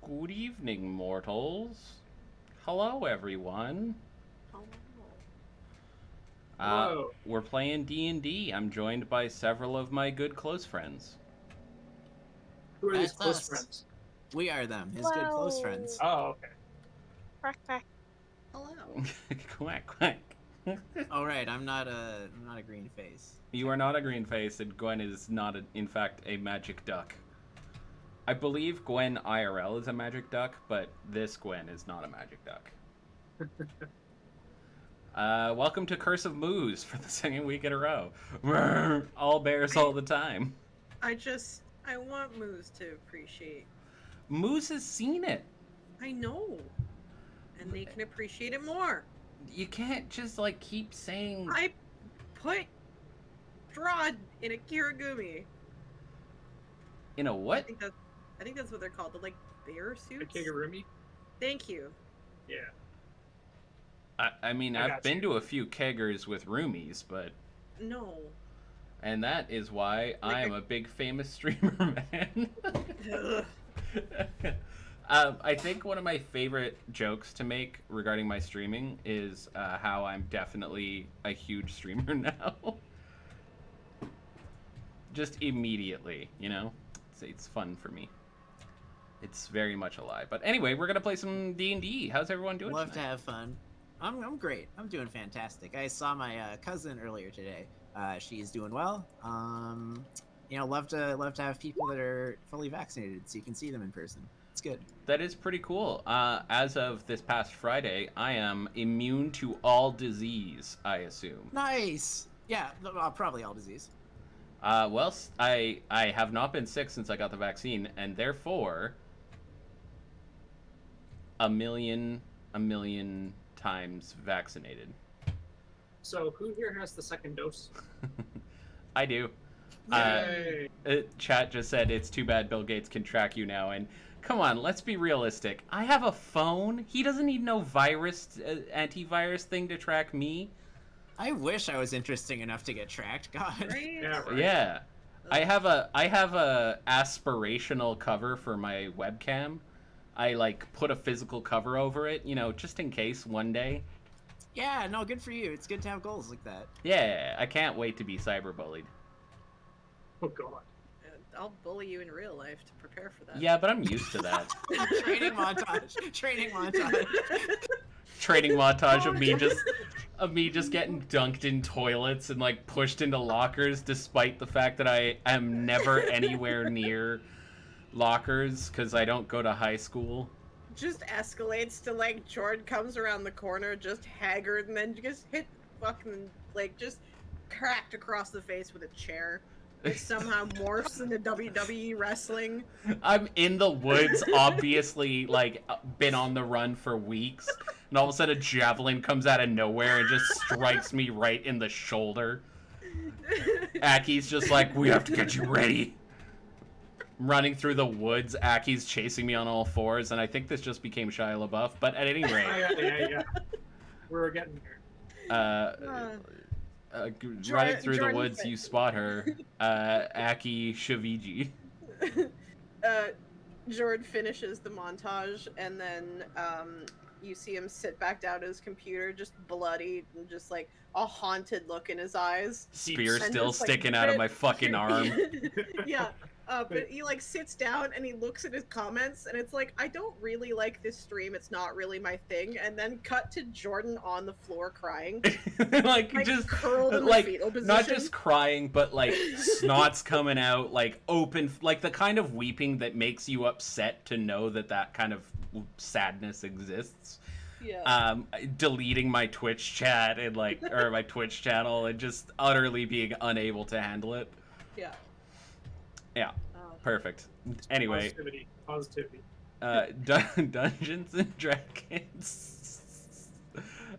Good evening, mortals. Hello, everyone. Oh, Hello. We're playing D&D. I'm joined by several of my good close friends. Who are these That's close us. friends? We are them, his good close friends. Oh, okay. quack, quack. Hello. Quack, quack. Oh right, I'm not a green face. You are not a green face, and Gwen is not, in fact, a magic duck. I believe Gwen IRL is a magic duck, but this Gwen is not a magic duck. Welcome to Curse of Moose for the second week in a row. All bears all the time. I want Moose to appreciate. Moose has seen it. I know. And they can appreciate it more. You can't just, keep saying... I put Drod in a Kirigumi. In a what? I think that's what they're called. The, bear A suits? Kigurumi? Thank you. Yeah. I mean, I I've got been you. to a few keggers with roomies, but... No. And that is why I am a big famous streamer, man. Ugh. I think one of my favorite jokes to make regarding my streaming is how I'm definitely a huge streamer now. Just immediately, you know? It's fun for me. It's very much a lie. But anyway, we're going to play some D&D. How's everyone doing Love to tonight? have fun. I'm great. I'm doing fantastic. I saw my cousin earlier today. She's doing well. Love to have people that are fully vaccinated so you can see them in person. It's good. That is pretty cool. As of this past Friday, I am immune to all disease, I assume. Nice. Yeah, probably all disease. I have not been sick since I got the vaccine, and therefore, a million times vaccinated. So, who here has the second dose? I do. Yay! Chat just said it's too bad Bill Gates can track you now, and come on, let's be realistic. I have a phone. He doesn't need no antivirus thing to track me. I wish I was interesting enough to get tracked. God. Right? Yeah, right. Yeah. I have a aspirational cover for my webcam. I put a physical cover over it, just in case one day. Yeah, no, good for you. It's good to have goals like that. Yeah, I can't wait to be cyberbullied. Oh, God. I'll bully you in real life to prepare for that. Yeah, but I'm used to that. Training montage. Training montage. Training montage of me just getting dunked in toilets and pushed into lockers, despite the fact that I am never anywhere near lockers because I don't go to high school. Just escalates to Jordan comes around the corner just haggard and then just hit fucking just cracked across the face with a chair. It somehow morphs into WWE wrestling. I'm in the woods, obviously been on the run for weeks, and all of a sudden a javelin comes out of nowhere and just strikes me right in the shoulder. Aki's just we have to get you ready. Running through the woods, Aki's chasing me on all fours, and I think this just became Shia LaBeouf, but at any rate. Yeah. We're getting there. Running through the Jordan woods, fit. you spot her, Aki Shaviji. Jordan finishes the montage, and then you see him sit back down at his computer, just bloody and just a haunted look in his eyes. Spear And still just, sticking out of my fucking arm. Yeah. But he sits down and he looks at his comments and it's I don't really like this stream. It's not really my thing. And then cut to Jordan on the floor crying, just curled in the fetal position. not just crying, but snot's coming out, open, the kind of weeping that makes you upset to know that kind of sadness exists. Yeah. Deleting my Twitch chat and or my Twitch channel and just utterly being unable to handle it. Yeah. Yeah. Perfect. Anyway. Positivity. Dungeons and Dragons.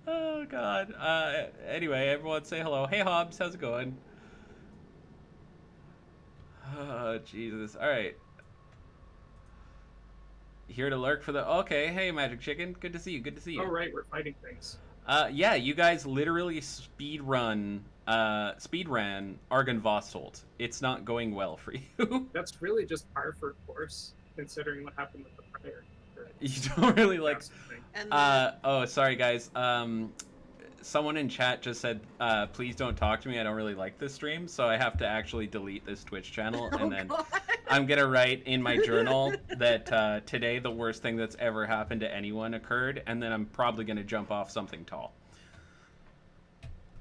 Oh God. Anyway, everyone say hello. Hey Hobbs, how's it going? Oh Jesus. All right. Here to lurk for the. Okay. Hey Magic Chicken. Good to see you. Good to see you. Oh, right, we're fighting things. Yeah, you guys literally speedran Argon Vostolt. It's not going well for you. That's really just par for course, considering what happened with the prior. for You don't really like. something. And then, Oh, sorry guys. Someone in chat just said, please don't talk to me. I don't really like this stream, so I have to actually delete this Twitch channel, and then God. I'm gonna write in my journal that today the worst thing that's ever happened to anyone occurred, and then I'm probably gonna jump off something tall.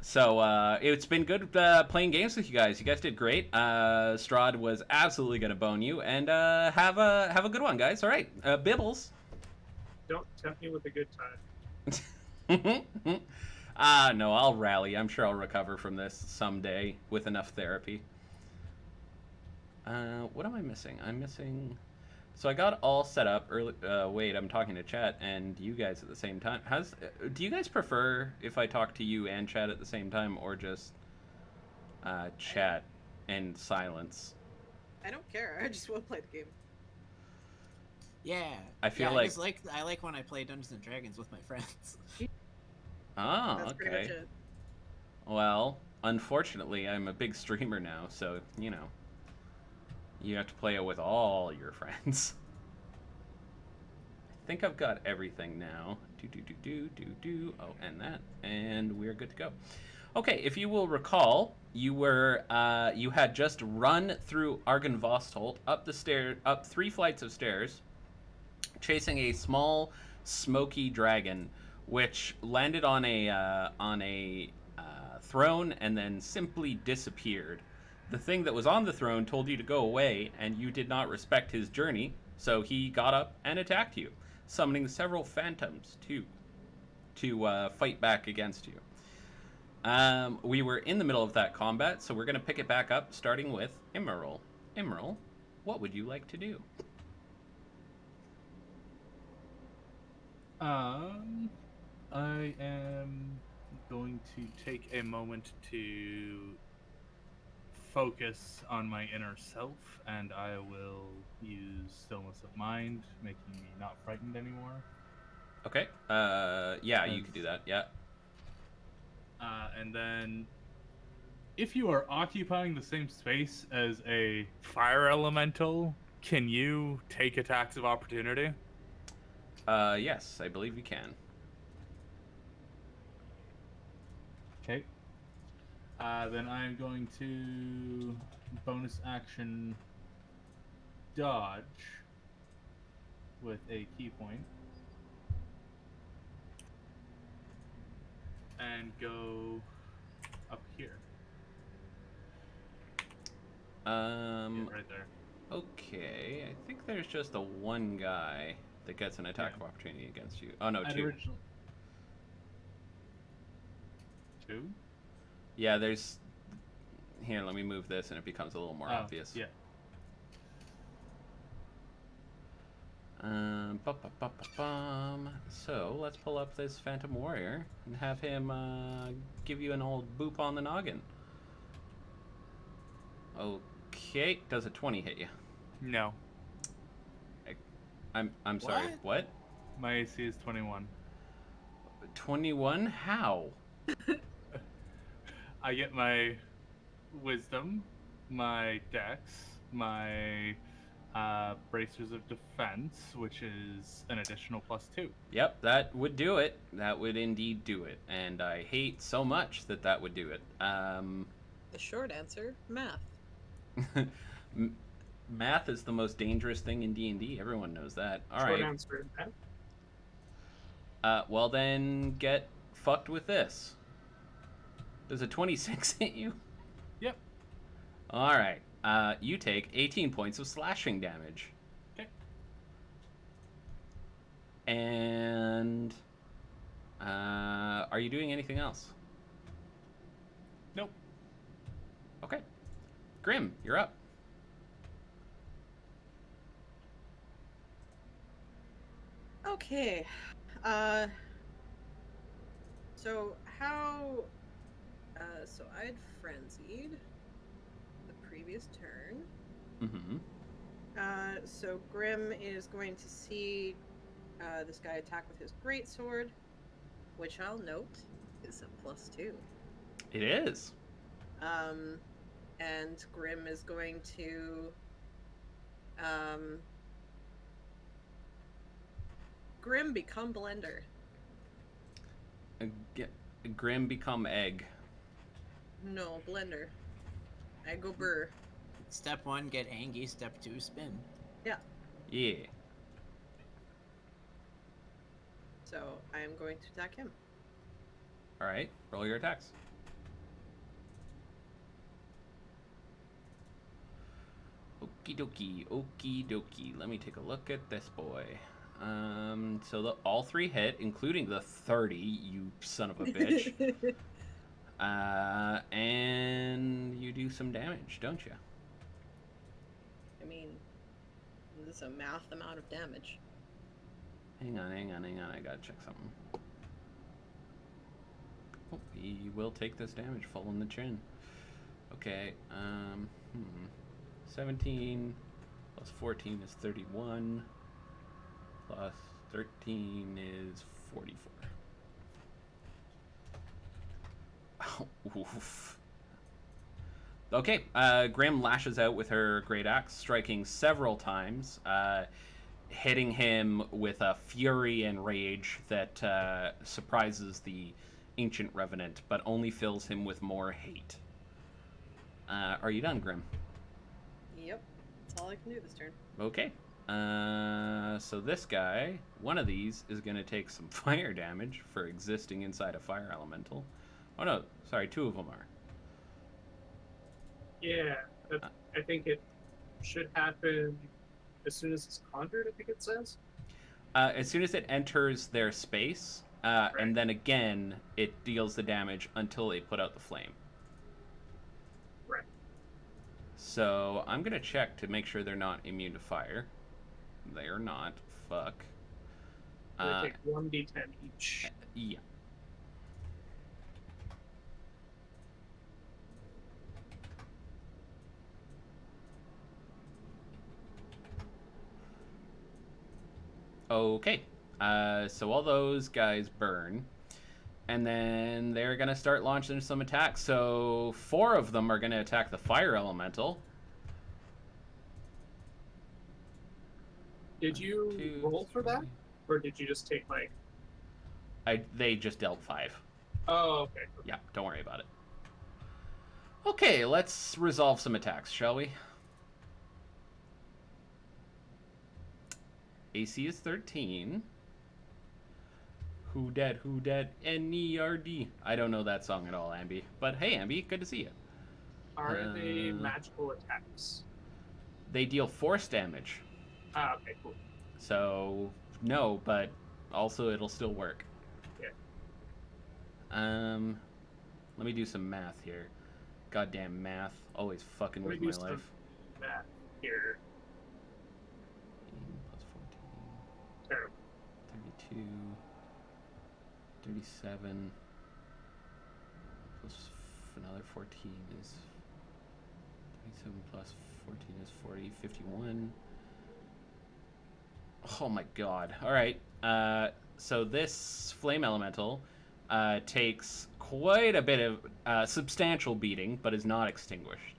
So it's been good playing games with you guys. You guys did great. Strahd was absolutely gonna bone you, and have a good one, guys. All right, Bibbles. Don't tempt me with a good time. No, I'll rally. I'm sure I'll recover from this someday with enough therapy. What am I missing? I'm missing. So I got all set up early. Wait, I'm talking to chat and you guys at the same time. Do you guys prefer if I talk to you and chat at the same time, or just chat and silence? I don't care. I just want to play the game. Yeah. I feel yeah, like- I just I like when I play Dungeons and Dragons with my friends. Oh, That's pretty much okay. it. Well, unfortunately, I'm a big streamer now, so you know. You have to play it with all your friends. I think I've got everything now. Oh, and that, and we're good to go. Okay, if you will recall, you had just run through Argynvostholt, up 3 flights of stairs, chasing a small, smoky dragon, which landed on a throne and then simply disappeared. The thing that was on the throne told you to go away, and you did not respect his journey, so he got up and attacked you, summoning several phantoms to fight back against you. We were in the middle of that combat, so we're going to pick it back up, starting with Imral. Imral, what would you like to do? I am going to take a moment to focus on my inner self, and I will use stillness of mind, making me not frightened anymore. Okay. Yeah, you could do that. Yeah. And then, if you are occupying the same space as a fire elemental, can you take attacks of opportunity? Yes, I believe you can. Okay. Then I'm going to bonus action dodge with a key point and go up here. Yeah, right there. Okay, I think there's just a one guy that gets an attack of opportunity against you. Oh no, I'd 2. originally- 2? Yeah, there's. Here, let me move this, and it becomes a little more obvious. Yeah. So let's pull up this Phantom Warrior and have him give you an old boop on the noggin. Okay, does a 20 hit you? No. I'm sorry. What? My AC is 21. 21? How? I get my wisdom, my dex, my bracers of defense, which is an additional +2. Yep, that would do it. That would indeed do it. And I hate so much that that would do it. The short answer, math. Math is the most dangerous thing in D&D. Everyone knows that. All Short right. answer, Matt. Well then, get fucked with this. Does a 26 hit you? Yep. All right. You take 18 points of slashing damage. Okay. And are you doing anything else? Nope. Okay. Grim, you're up. Okay. So how? So I'd frenzied the previous turn. Mm-hmm. So Grim is going to see this guy attack with his greatsword, which I'll note is a +2. It is. And Grim is going to Grim become blender. Grim become egg. No, blender. I go burr. Step 1, get angry. Step 2, spin. Yeah. Yeah. So I am going to attack him. All right. Roll your attacks. Okie dokie. Okie dokie. Let me take a look at this boy. So all 3 hit, including the 30. You son of a bitch. And you do some damage, don't you? I mean, this is a math amount of damage. Hang on. I gotta check something. Oh, he will take this damage full in the chin. Okay, 17 plus 14 is 31. Plus 13 is 44. Oh, oof. Okay, Grim lashes out with her great axe, striking several times, hitting him with a fury and rage that surprises the ancient revenant, but only fills him with more hate. Are you done, Grim? Yep. That's all I can do this turn. Okay. So this guy, one of these, is going to take some fire damage for existing inside a fire elemental. Oh no, sorry, 2 of them are. Yeah, I think it should happen as soon as it's conjured, I think it says. As soon as it enters their space, and then again, it deals the damage until they put out the flame. Right. So I'm going to check to make sure they're not immune to fire. They are not. Fuck. They take 1d10 each. Yeah. Okay. So all those guys burn. And then they're going to start launching some attacks. So 4 of them are going to attack the fire elemental. Did you 1, 2, roll for that? 3. Or did you just take like... They just dealt 5. Oh, okay. Yeah, don't worry about it. Okay, let's resolve some attacks, shall we? AC is 13. Who dead? Who dead? N-E-R-D. I don't know that song at all, Ambi. But hey, Ambi, good to see you. Are they magical attacks? They deal force damage. Ah, okay, cool. So, no, but also it'll still work. Yeah. Let me do some math here. Goddamn math. Always fucking Let with me my do some life. math here. 18 plus 14. Terrible. 32. 37. Plus another 14 is... 37 plus 14 is 40. 51. Oh my god. Alright. So this flame elemental takes quite a bit of substantial beating, but is not extinguished.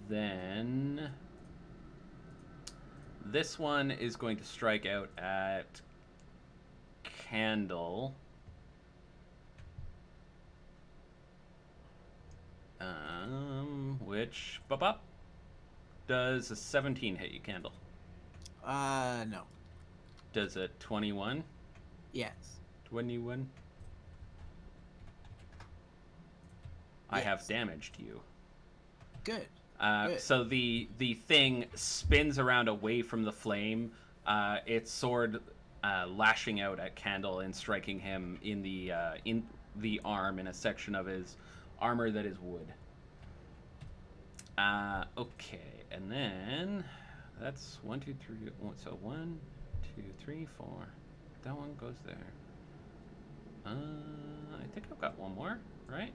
Then this one is going to strike out at Candle. Which does a 17 hit you, Candle? No. Does a 21? Yes. 21? I have Yes. damaged you. Good. Good. So the thing spins around away from the flame, its sword lashing out at Candle and striking him in the arm, in a section of his armor that is wood. Okay, and then that's 1, 2, 3. So 1, 2, 3, 4. That one goes there. I think I've got one more, right?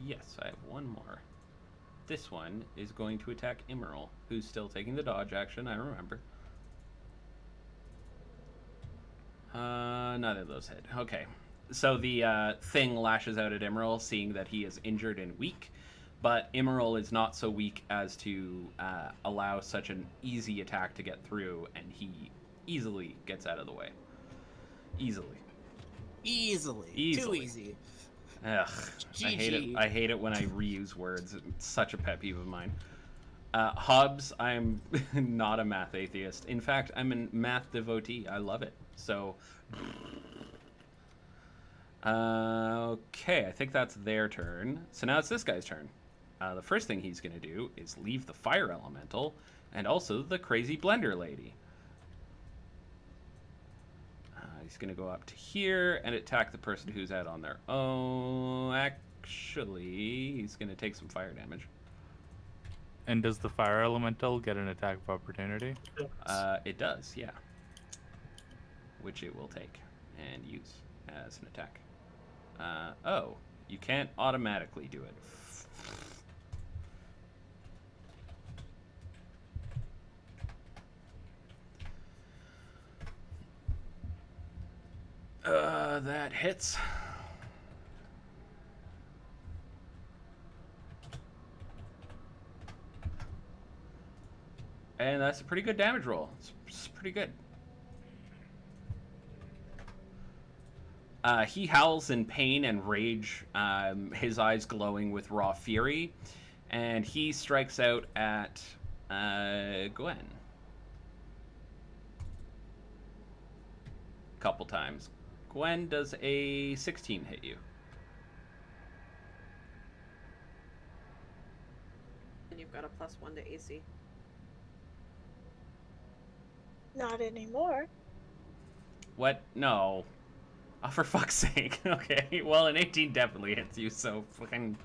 Yes, I have one more. This one is going to attack Emerald, who's still taking the dodge action, I remember. Neither of those hit. Okay. So the thing lashes out at Emerald, seeing that he is injured and weak, but Emerald is not so weak as to allow such an easy attack to get through, and he easily gets out of the way. Easily. Too easy. Ugh, GG. I hate it when I reuse words. It's such a pet peeve of mine. Hobbs, I'm not a math atheist. In fact, I'm a math devotee. I love it. So, okay, I think that's their turn. So now it's this guy's turn. The first thing he's going to do is leave the fire elemental and also the crazy blender lady. He's going to go up to here and attack the person who's out on their own. Actually, he's going to take some fire damage. And does the fire elemental get an attack of opportunity? It does, yeah. Which it will take and use as an attack. Oh, you can't automatically do it. That hits. And that's a pretty good damage roll. It's pretty good. He howls in pain and rage, his eyes glowing with raw fury, and he strikes out at Gwen. A couple times. Gwen, does a 16 hit you? And you've got a +1 to AC. Not anymore. What? No. Oh, for fuck's sake. Okay, well, an 18 definitely hits you, so fucking...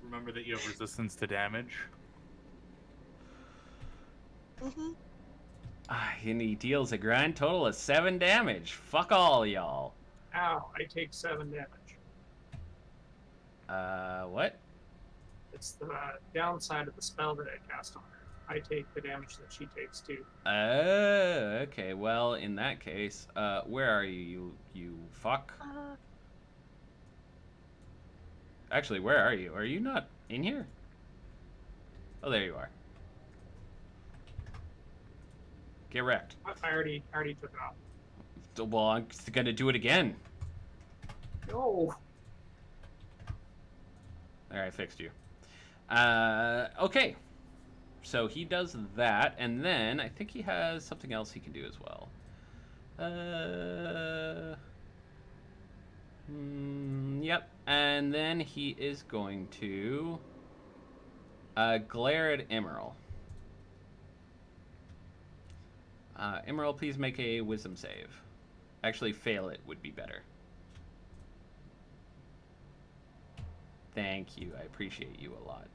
Remember that you have resistance to damage. Mm-hmm. And he deals a grand total of 7 damage. Fuck all, y'all. Ow, I take 7 damage. What? It's the downside of the spell that I cast on her. I take the damage that she takes too. Okay, well, in that case, where are you, you fuck? Actually, where are you? Are you not in here? Oh, there you are. Get wrecked. I already took it off. Well, I'm gonna do it again. No. There, I fixed you. Okay. So he does that, and then I think he has something else he can do as well. Yep. And then he is going to glare at Emerald. Emerald, please make a wisdom save. Actually, fail it would be better. Thank you. I appreciate you a lot.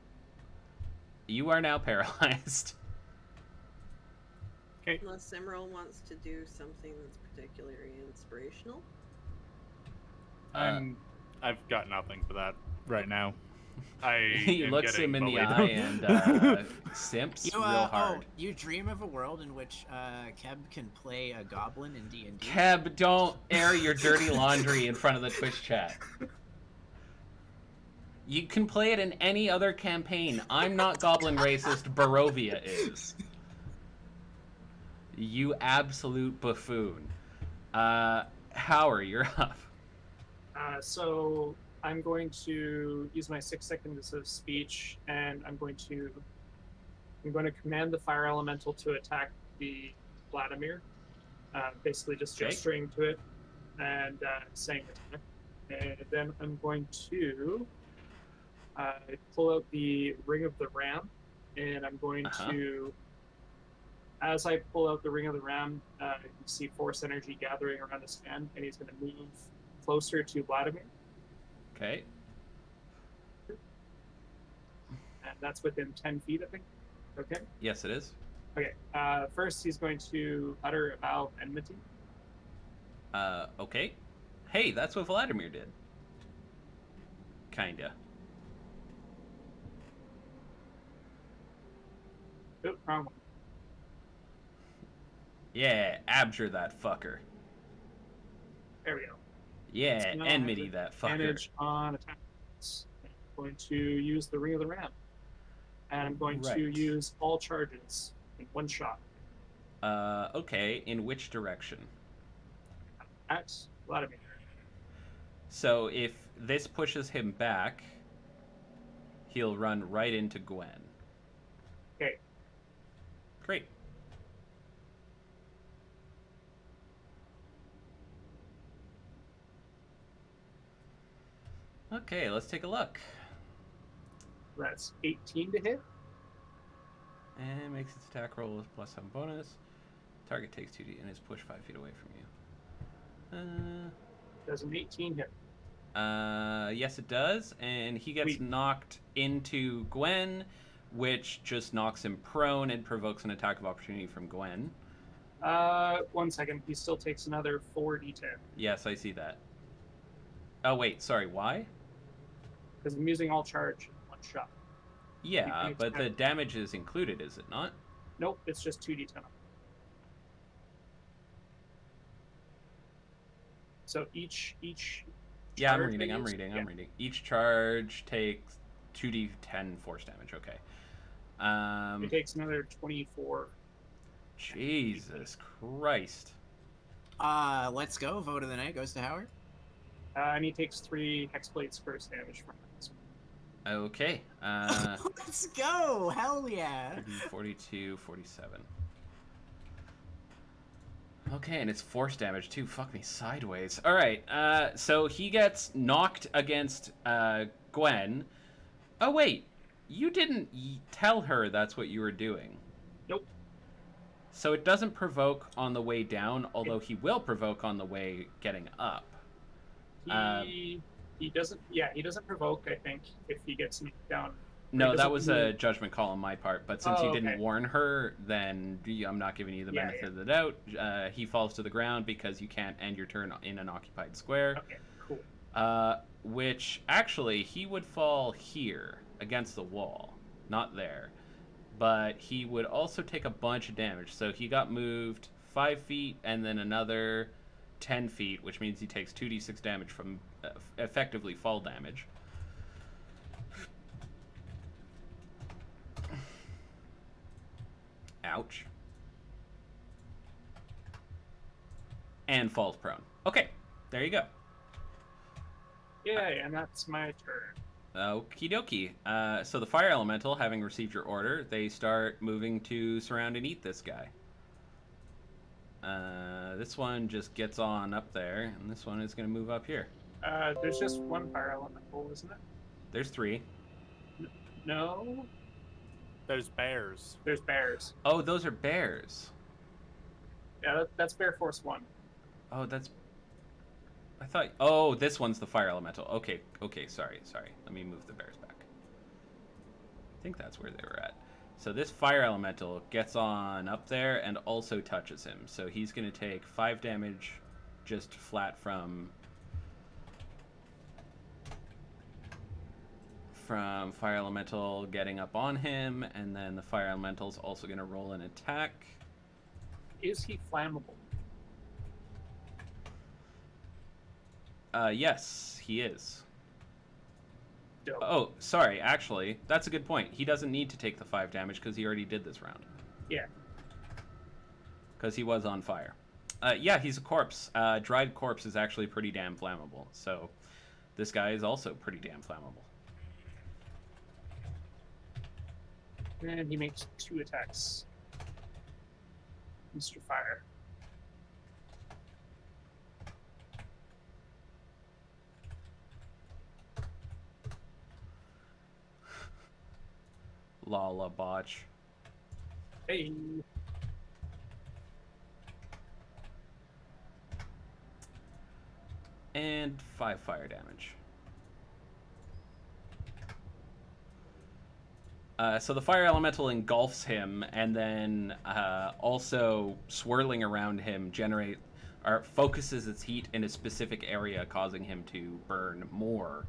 You are now paralyzed. Okay. Unless Emerald wants to do something that's particularly inspirational. I've got nothing for that right now. He am looks getting him in the bullied. eye and simps You, real hard. you dream of a world in which Keb can play a goblin in D&D? Keb, don't air your dirty laundry in front of the Twitch chat. You can play it in any other campaign. I'm not goblin racist, Barovia is. You absolute buffoon. Howard, you're up. So I'm going to use my 6 seconds of speech, and I'm going to command the fire elemental to attack the Vladimir. Basically, just Okay. gesturing to it and saying attack. And then I'm going to pull out the Ring of the Ram, and I'm going to, as I pull out the Ring of the Ram, you see force energy gathering around his hand, and he's going to move closer to Vladimir. Okay. And that's within 10 feet, I think. Okay. Yes, it is. Okay. First, he's going to utter a vow of enmity. Okay. Hey, that's what Vladimir did. Kinda. Oh, wrong one. Yeah, abjure that fucker. There we go. Yeah, So now enmity I have that fucker. advantage on attacks. going to use the Ring of the Ram. And I'm going to Right. use all charges in one shot. Okay, in which direction? At Vladimir. So if this pushes him back, he'll run right into Gwen. Okay. Great. Okay, let's take a look. That's 18 to hit. And makes its attack roll with +7 bonus. Target takes 2d and is pushed 5 feet away from you. Does an 18 hit? Yes, it does. And he gets Sweet. knocked into Gwen, which just knocks him prone and provokes an attack of opportunity from Gwen. 1 second. He still takes another 4d10. Yes, I see that. Oh, wait, sorry, why? Because I'm using all charge in one shot. Yeah, You but the expect- damage is included, is it not? Nope, it's just 2d10. So each Yeah, I'm charge reading, they I'm use- reading, yeah. I'm reading. Each charge takes 2d10 force damage, okay. It takes another 24. Jesus Christ. Let's go. Vote of the night goes to Howard. And he takes 3 hex plates first damage from it. Okay, Let's go. Hell yeah. 30, 42, 47. Okay, and it's force damage too. Fuck me sideways. Alright, so he gets knocked against Gwen. Oh, wait. You didn't tell her that's what you were doing. Nope. So it doesn't provoke on the way down, although he will provoke on the way getting up. He doesn't. Yeah, he doesn't provoke. I think if he gets knocked down. No, It that doesn't was a judgment call on my part, but since you Oh, didn't okay. warn her, then I'm not giving you the Yeah, benefit yeah. of the doubt. He falls to the ground because you can't end your turn in an occupied square. Okay, cool. Which, actually, he would fall here, against the wall. Not there. But he would also take a bunch of damage. So he got moved 5 feet, and then another 10 feet, which means he takes 2d6 damage from effectively fall damage. Ouch. And falls prone. Okay, there you go. Yay, and that's my turn. Okie dokie. So the fire elemental, having received your order, they start moving to surround and eat this guy. This one just gets on up there, and this one is going to move up here. There's just one fire elemental, isn't it? There's 3. No, There's bears. there's bears. Oh, those are bears. Yeah, that's Bear Force 1. Oh, that's... I thought... Oh, this one's the fire elemental. Okay, sorry. Let me move the bears back. I think that's where they were at. So this fire elemental gets on up there and also touches him. So he's going to take 5 damage just flat from fire elemental getting up on him, and then the fire elemental's also going to roll an attack. Is he flammable? Yes, he is. Dope. Oh, sorry, actually, that's a good point. He doesn't need to take the 5 damage because he already did this round. Yeah. Because he was on fire. Yeah, he's a corpse. Dried corpse is actually pretty damn flammable. So this guy is also pretty damn flammable. And he makes 2 attacks. Mr. Fire. Lala botch. Hey. And 5 fire damage. So the fire elemental engulfs him, and then also swirling around him focuses its heat in a specific area, causing him to burn more.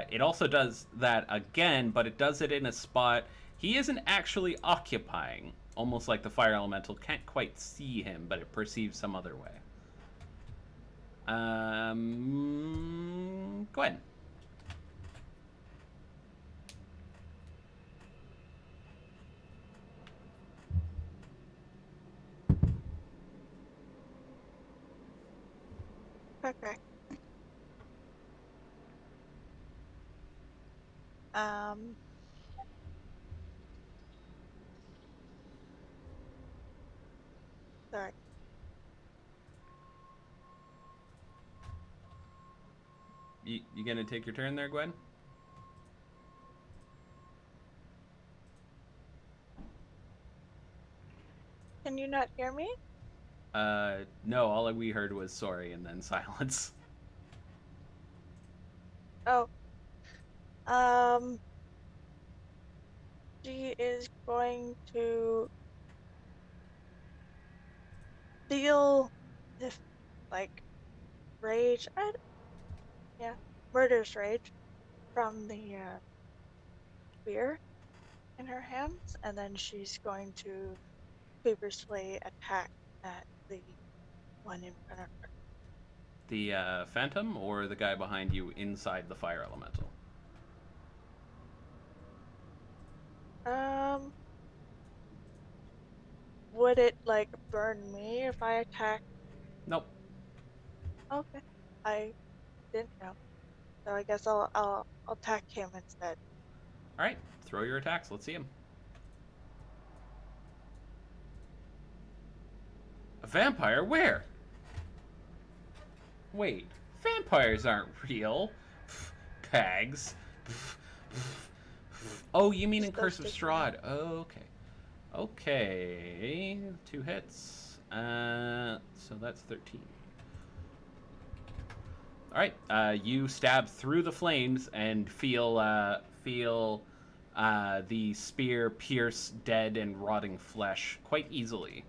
It also does that again, but it does it in a spot he isn't actually occupying. Almost like the fire elemental can't quite see him, but it perceives some other way. Gwen. Okay. Um. Sorry. You gonna take your turn there, Gwen? Can you not hear me? No, all we heard was sorry and then silence. Oh. Um. She is going to feel this, like, rage. Yeah, murderous rage from the spear in her hands, and then she's going to feverishly attack at the one in front of The Phantom or the guy behind you inside the fire elemental? her. Would it like burn me if I attack? Nope. Okay, I didn't know, so I guess I'll attack him instead. All right, throw your attacks. Let's see him. A vampire? Where? Wait, vampires aren't real. Pags. Oh, you mean in Just Curse of those Strahd? Oh, okay. Okay, 2 hits. So that's 13. All right, you stab through the flames and feel the spear pierce dead and rotting flesh quite easily.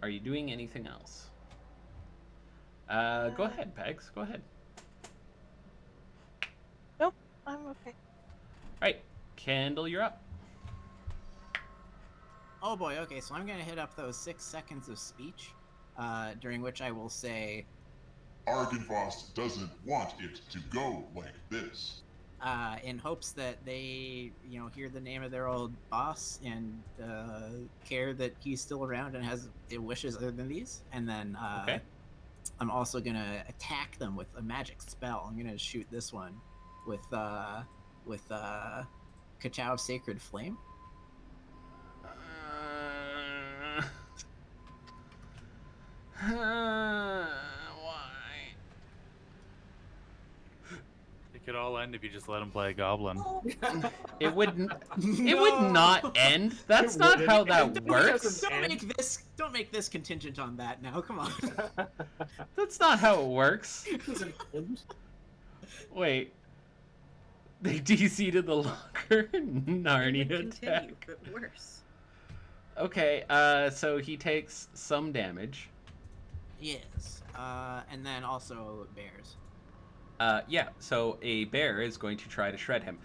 Are you doing anything else? Go ahead, Pegs. Go ahead. Nope, I'm okay. All right, Kendall, you're up. Oh boy, okay, so I'm gonna hit up those 6 seconds of speech, during which I will say, Argynvost doesn't want it to go like this. in hopes that they, hear the name of their old boss and care that he's still around and has wishes other than these. And then Okay. I'm also gonna attack them with a magic spell. I'm gonna shoot this one with Kachao of Sacred Flame. Why? It could all end if you just let him play a goblin. It would. It would not end. That's not wouldn't how that end. It works. doesn't Don't make this contingent on that now. Come on. That's not how it works. Doesn't end. Wait. They DC'd the locker. Narnia Continue, attack. but worse. Okay. So he takes some damage. Yes. And then also bears. Yeah, so a bear is going to try to shred him.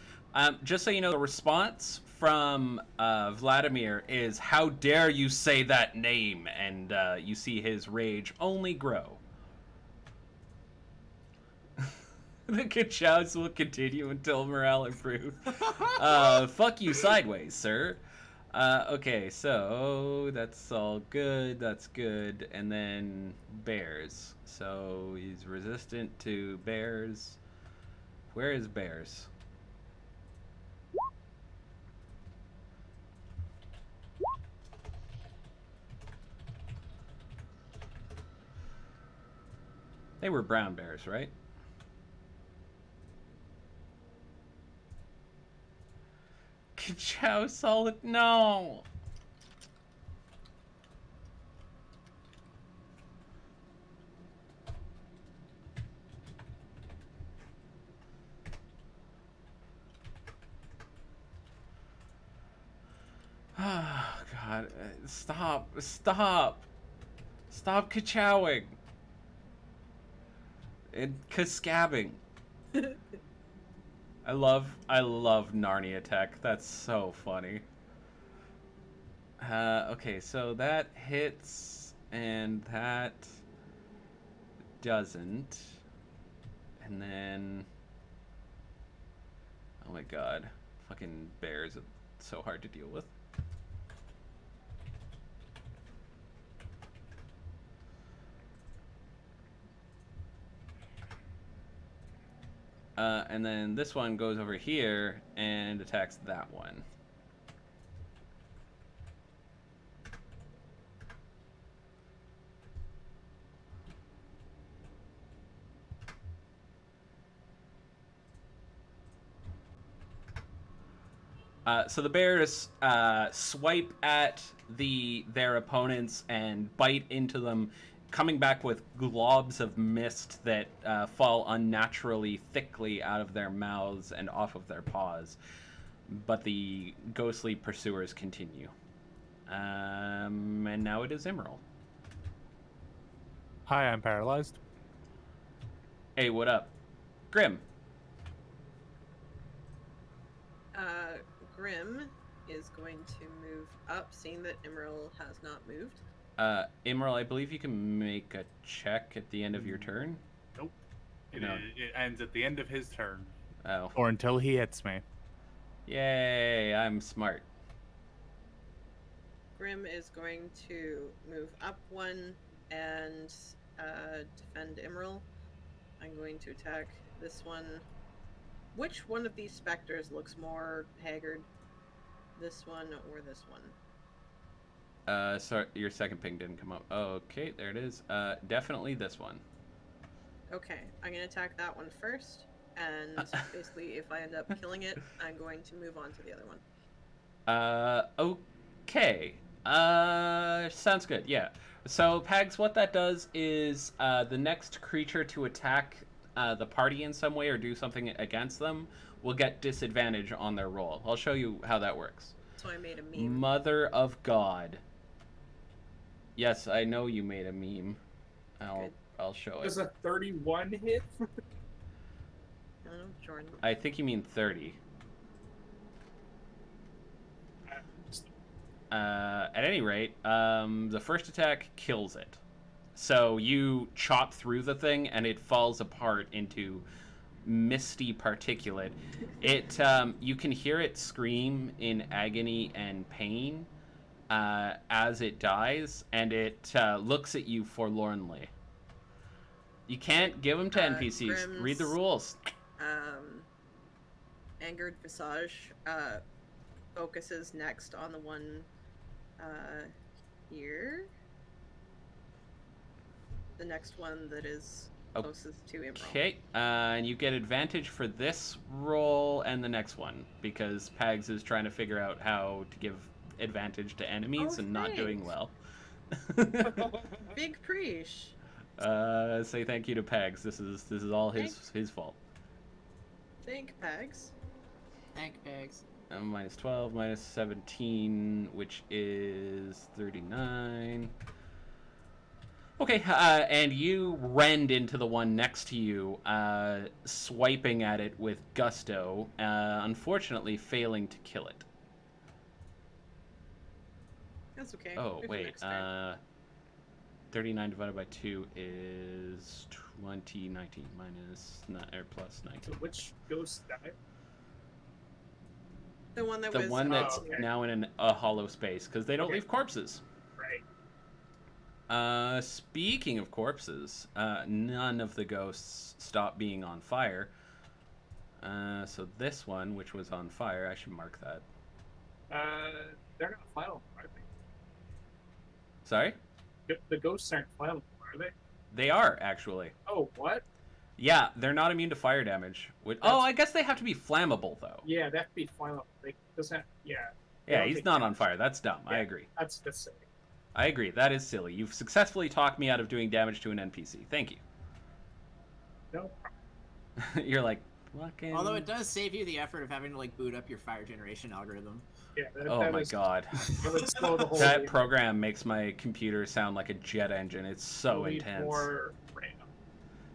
Just so you know, the response from Vladimir is, "How dare you say that name?" And you see his rage only grow. The Kachows will continue until morale improves. Fuck you sideways, sir. Okay, so that's all good. That's good. And then bears. So he's resistant to bears. Where is bears? They were brown bears, right? Kachow solid. No. Oh, God. Stop. Stop. Stop kachowing. And cascabbing. I love Narnia tech. That's so funny. Okay, so that hits and that doesn't. And then, oh my god, fucking bears are so hard to deal with. And then this one goes over here and attacks that one. So the bears swipe at their opponents and bite into them, coming back with globs of mist that fall unnaturally thickly out of their mouths and off of their paws. But the ghostly pursuers continue. And now it is Emerald. Hi, I'm paralyzed. Hey, what up? Grim. Grim is going to move up, seeing that Emerald has not moved. Emerald, I believe you can make a check at the end of your turn. Nope. No. It ends at the end of his turn. Oh. Or until he hits me. Yay, I'm smart. Grim is going to move up one and defend Emerald. I'm going to attack this one. Which one of these specters looks more haggard? This one or this one? Sorry, your second ping didn't come up. Okay, there it is. Definitely this one. Okay, I'm going to attack that one first. And basically, if I end up killing it, I'm going to move on to the other one. Okay. Sounds good, yeah. So, Pags, what that does is the next creature to attack the party in some way or do something against them will get disadvantage on their roll. I'll show you how that works. So I made a meme. Mother of God. Yes, I know you made a meme. I'll show it. Does a 31 hit? I don't know, Jordan. I think you mean 30. At any rate, the first attack kills it. So you chop through the thing and it falls apart into misty particulate. It you can hear it scream in agony and pain as it dies, and it looks at you forlornly. You can't give them to NPCs. Grim's, Read the rules. Angered Visage focuses next on the one here. The next one that is closest to Emerald. Okay, and you get advantage for this roll and the next one, because Pags is trying to figure out how to give advantage to enemies and not doing well. Big preach. Say thank you to Pags. This is all his fault. Thank Pags. Thank Pegs. Minus 12, minus 17, which is 39. Okay, and you rend into the one next to you, swiping at it with gusto, unfortunately failing to kill it. That's okay. Oh, Maybe wait, next time. 39 divided by 2 is 20, 19, plus 19. So which ghost died? The one that The was one that's okay. now in a hollow space, because they don't Okay. leave corpses. Right. Speaking of corpses, none of the ghosts stop being on fire. So this one, which was on fire, I should mark that. They're not flammable, are they? Sorry? The ghosts aren't flammable, are they? They are, actually. Oh, what? Yeah, they're not immune to fire damage. I guess they have to be flammable, though. Yeah, they have to be flammable. They doesn't. Yeah. they Yeah, don't he's take not on damage. fire. That's dumb. I Yeah. agree. That's silly. I agree. That is silly. You've successfully talked me out of doing damage to an NPC. Thank you. No. You're like, fucking... Although it does save you the effort of having to like boot up your fire generation algorithm. Yeah. Oh that my is- god. That would slow the whole That game. program makes my computer sound like a jet engine. It's so We need intense. More RAM.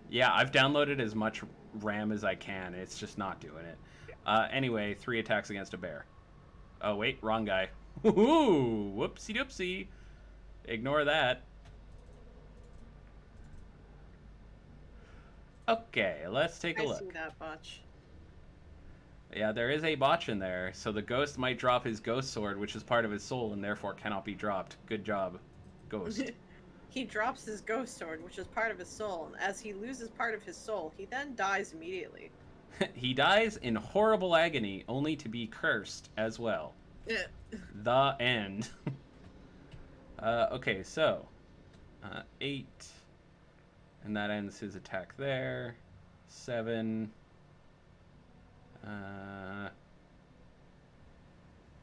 Yeah, I've downloaded as much RAM as I can. It's just not doing it. Anyway, 3 attacks against a bear. Oh, wait, wrong guy. Woohoo! Whoopsie doopsie. Ignore that. Okay, let's take a I look. see that botch. Yeah, there is a botch in there, so the ghost might drop his ghost sword, which is part of his soul, and therefore cannot be dropped. Good job, ghost. He drops his ghost sword, which is part of his soul, and as he loses part of his soul, he then dies immediately. He dies in horrible agony, only to be cursed as well. Yeah. The end. Okay, so 8, and that ends his attack there. 7.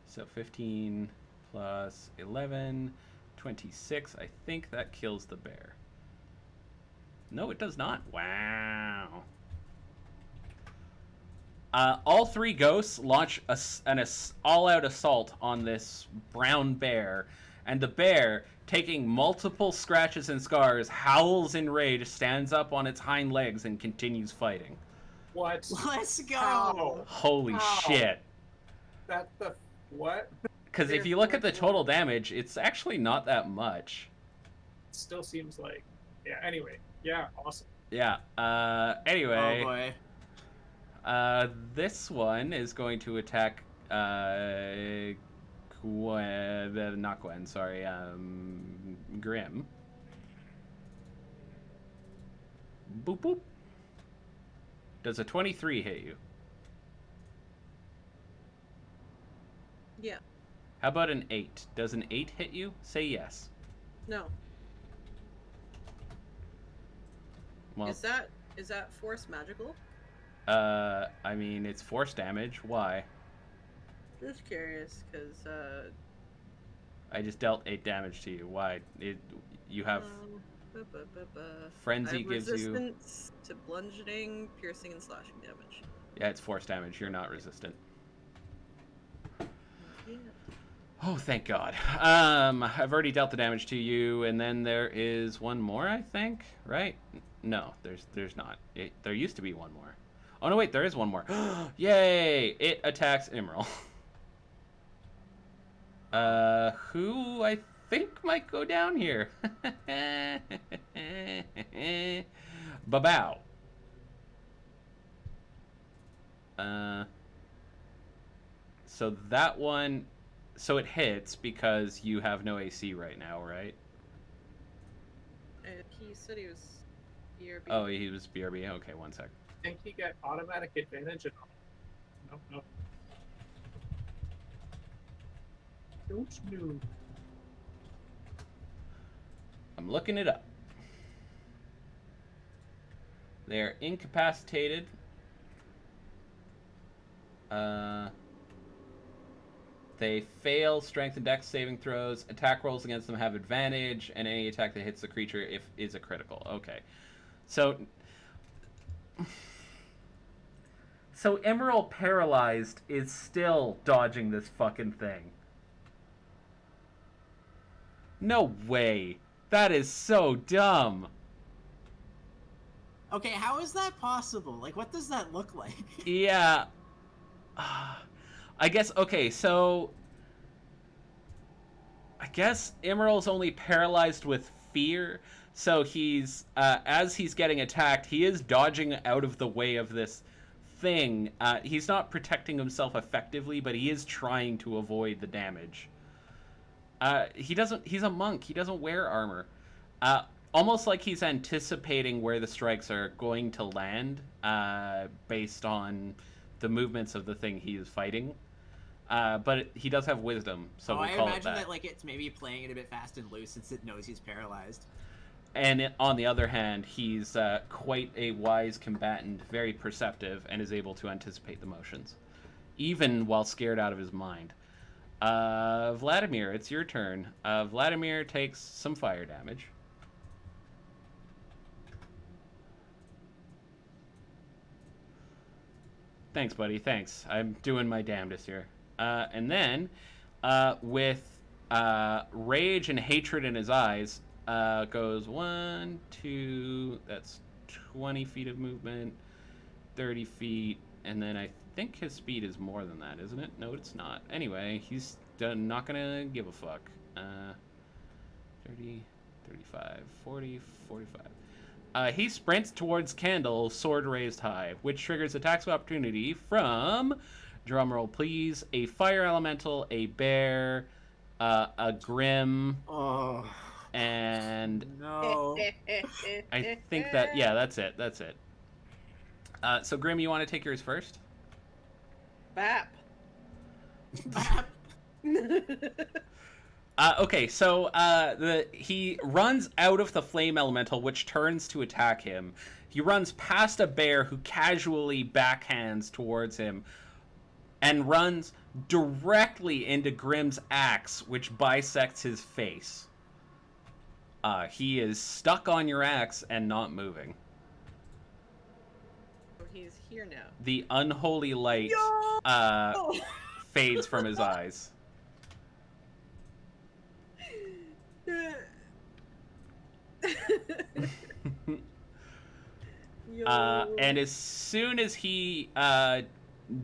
So 15 plus 11, 26. I think that kills the bear. No, it does not. Wow. All 3 ghosts launch an all-out assault on this brown bear, and the bear, taking multiple scratches and scars, howls in rage, stands up on its hind legs, and continues fighting. What? Let's go. How? Holy Ow. shit. That the what? Because if you look at the total damage, it's actually not that much. Still seems like. Yeah. Anyway. Yeah. Awesome. Yeah. Anyway. Oh boy. This one is going to attack Gwen, not Gwen, sorry, Grim. Boop boop. Does a 23 hit you? Yeah. How about an 8? Does an 8 hit you? Say yes. No. Well, Is that force magical? I mean, it's force damage. Why? Just curious, because I just dealt 8 damage to you. Why? You have frenzy I have gives you. resistance to bludgeoning, piercing, and slashing damage. Yeah, it's force damage. You're not resistant. Yeah. Oh, thank God. I've already dealt the damage to you, and then there is one more, I think, right? No, there's not. There used to be one more. Oh, no, wait, there is one more. Yay! It attacks Emerald. Who I think might go down here. Babow. So that one... So it hits because you have no AC right now, right? He said he was BRB. Oh, he was BRB. Okay, one sec. I think you get automatic advantage and all. No. Don't know. I'm looking it up. They are incapacitated. They fail strength and dex saving throws. Attack rolls against them have advantage, and any attack that hits the creature is a critical. Okay. So Emerald paralyzed is still dodging this fucking thing. No way. That is so dumb. Okay, how is that possible? Like, what does that look like? Yeah. I guess, okay, so... I guess Emerald's only paralyzed with fear, so he's, as he's getting attacked, he is dodging out of the way of this thing. He's not protecting himself effectively, but he is trying to avoid the damage. He's a monk, he doesn't wear armor. Almost like he's anticipating where the strikes are going to land, based on the movements of the thing he is fighting. But he does have wisdom, so we'll call it that. I imagine that like it's maybe playing it a bit fast and loose since it knows he's paralyzed. And on the other hand, he's quite a wise combatant, very perceptive, and is able to anticipate the motions, even while scared out of his mind. Vladimir, it's your turn. Vladimir takes some fire damage. Thanks, buddy. Thanks. I'm doing my damnedest here. And then, with rage and hatred in his eyes, goes 1, 2, that's 20 feet of movement, 30 feet, and then I think his speed is more than that, isn't it? No, it's not. Anyway, he's not gonna give a fuck. 30, 35, 40, 45. He sprints towards Candle, sword raised high, which triggers attacks of opportunity from, drumroll please, a fire elemental, a bear, a grim, and No. I think that, yeah, that's it. So Grim, you want to take yours first? Bap. Okay, so he runs out of the flame elemental, which turns to attack him. He runs past a bear who casually backhands towards him and runs directly into Grim's axe, which bisects his face. He is stuck on your axe and not moving. He's here now. The unholy light fades from his eyes. And as soon as he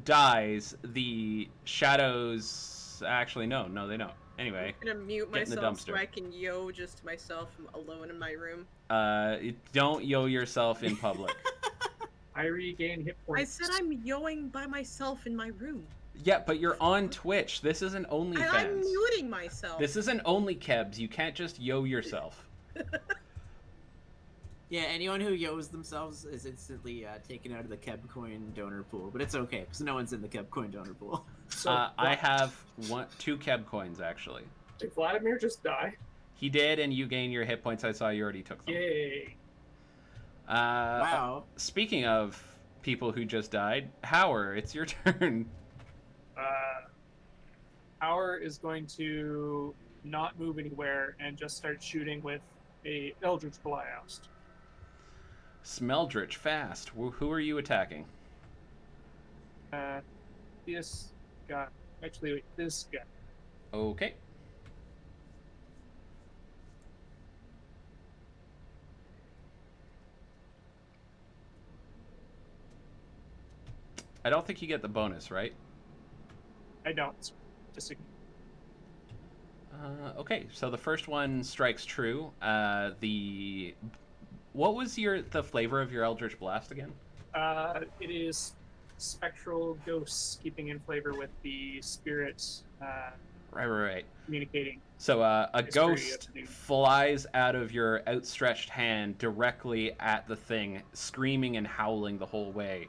dies, the shadows... Actually, no, they don't. Anyway, I'm gonna mute get in the myself so dumpster. I can yo just to myself alone in my room. Don't yo yourself in public. I regain hit I points. said I'm yoing by myself in my room. Yeah, but you're on Twitch. This isn't And I'm OnlyFans. muting myself. This isn't only Kebs. You can't just yo yourself. Yeah, anyone who yos themselves is instantly taken out of the Keb coin donor pool, but it's okay because no one's in the Keb coin donor pool. So, I have 2 Keb coins, actually. Did Vladimir just die? He did, and you gain your hit points. I saw you already took them. Yay. Wow. Speaking of people who just died, Howard, it's your turn. Howard is going to not move anywhere and just start shooting with a Eldritch Blast. Smeldritch, fast. Who are you attacking? This guy. Actually, wait, this guy. Okay. I don't think you get the bonus, right? I don't. Just Okay, so the first one strikes true. What was the flavor of your Eldritch Blast again? it is spectral ghosts keeping in flavor with the spirits Right. communicating. So a History ghost of the- flies out of your outstretched hand directly at the thing, screaming and howling the whole way,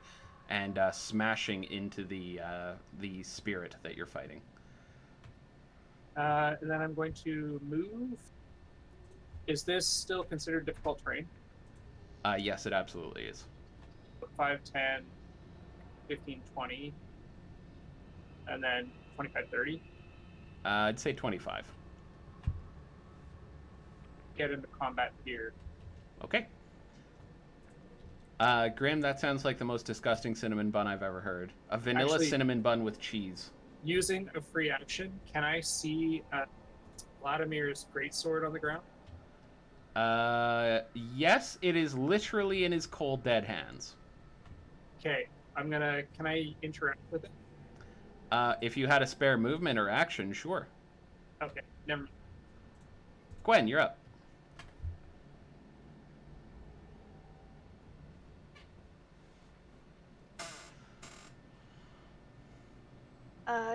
and smashing into the spirit that you're fighting. And then I'm going to move. Is this still considered difficult terrain? Yes, it absolutely is. 5, 10, 15, 20, and then 25, 30. I'd say 25. Get into combat here. Okay. Graham, that sounds like the most disgusting cinnamon bun I've ever heard. A vanilla Actually- cinnamon bun with cheese. Using a free action, can I see Vladimir's greatsword on the ground? Yes, it is literally in his cold dead hands. Okay, can I interact with it? If you had a spare movement or action, sure. Okay, never mind. Gwen, you're up.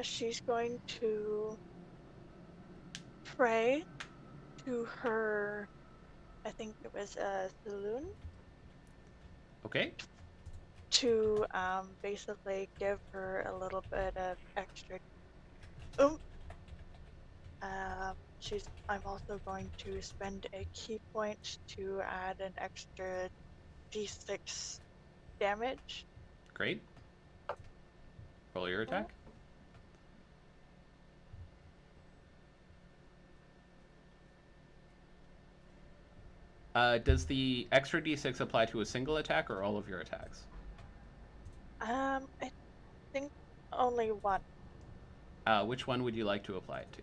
She's going to pray to her, I think it was a saloon, Okay. to basically give her a little bit of extra I'm also going to spend a key point to add an extra d6 damage. Great. Roll your attack. Does the extra d6 apply to a single attack or all of your attacks? I think only one. Which one would you like to apply it to?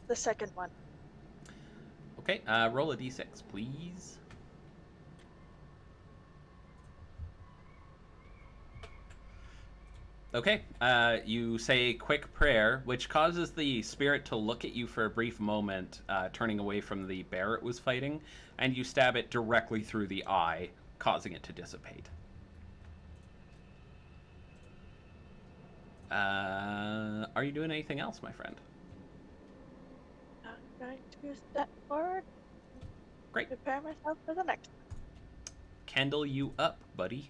The second one. Okay, roll a d6, please. Okay, you say a quick prayer, which causes the spirit to look at you for a brief moment, turning away from the bear it was fighting, and you stab it directly through the eye, causing it to dissipate. Are you doing anything else, my friend? I'm going to step forward Great. prepare myself for the next. Kendall, you up, buddy?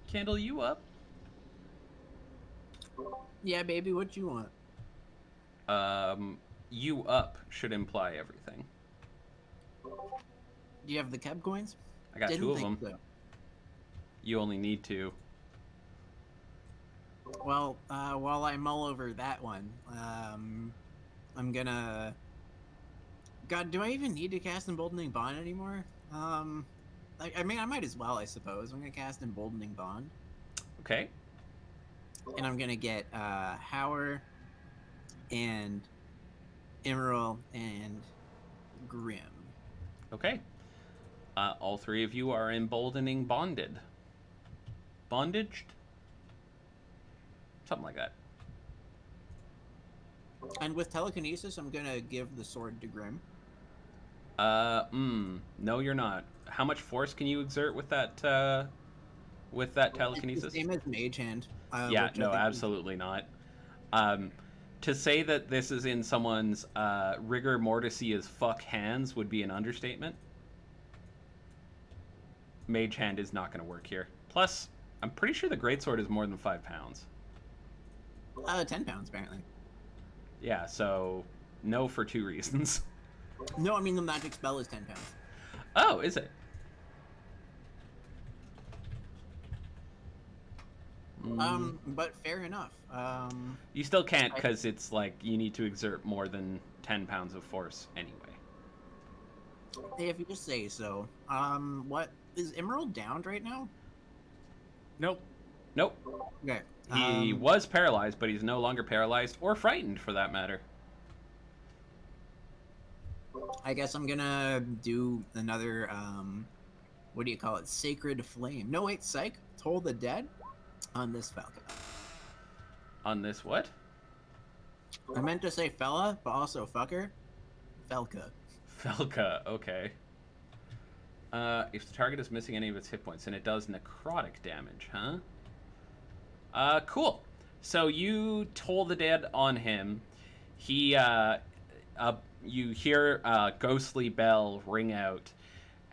Kendall, you up? Yeah, baby, what you want? You up should imply everything. Do you have the cab coins? I got Didn't two of think them. so. You only need two. Well, while I mull over that one, I'm gonna. God, do I even need to cast Emboldening Bond anymore? I mean, I might as well, I suppose. I'm gonna cast Emboldening Bond, Okay. and I'm gonna get Hauer, and Emerald, and Grim. Okay. All three of you are emboldening bonded. Bondaged? Something like that. And with telekinesis, I'm gonna give the sword to Grim. No, you're not. How much force can you exert with that It's telekinesis? the same as Mage Hand. Yeah, which I no, think is- absolutely not. To say that this is in someone's rigor mortis as fuck hands would be an understatement. Mage hand is not going to work here. Plus, I'm pretty sure the greatsword is more than 5 pounds. 10 pounds, apparently. Yeah, so no for 2 reasons. No, I mean the magic spell is 10 pounds. Oh, is it? But fair enough. You still can't because it's like you need to exert more than 10 pounds of force anyway. Hey, if you just say so. What is Emerald downed right now? Nope. Nope. Okay. He was paralyzed, but he's no longer paralyzed or frightened for that matter. I guess I'm gonna do another. What do you call it? Sacred Flame. No, wait, Psych. Toll the Dead on this Falca. On this what? I meant to say fella, but also fucker. Falca. Falca, okay. If the target is missing any of its hit points, and it does necrotic damage, huh? Cool. So you toll the dead on him. He, you hear a ghostly bell ring out,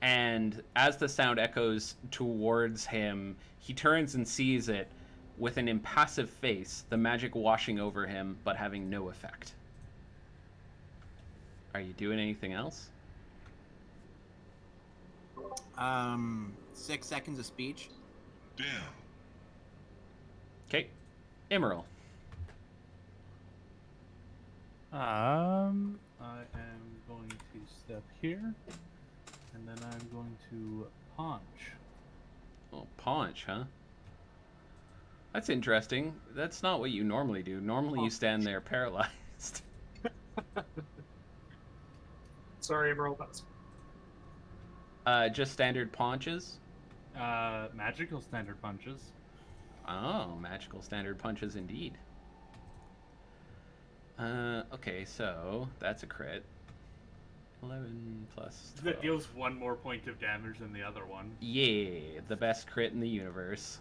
and as the sound echoes towards him, he turns and sees it with an impassive face, the magic washing over him, but having no effect. Are you doing anything else? 6 seconds of speech. Damn. Okay. Emerald. I am going to step here, and then I'm going to punch. Oh, paunch, huh? That's interesting. That's not what you normally do. Normally you stand there paralyzed. Sorry, Emerald. Just standard paunches? Magical standard punches. Oh, magical standard punches indeed. Okay, so that's a crit. 11 plus 12. That deals 1 more point of damage than the other one. Yeah, the best crit in the universe.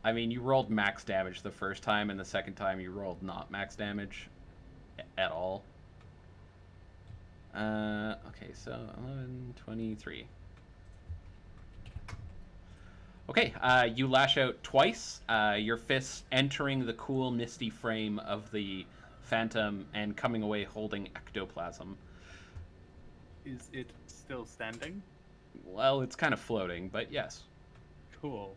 I mean, you rolled max damage the first time, and the second time you rolled not max damage at all. Okay, so 11, 23. Okay, you lash out twice, your fists entering the cool, misty frame of the phantom and coming away holding ectoplasm. Is it still standing? Well, it's kind of floating, but yes. Cool.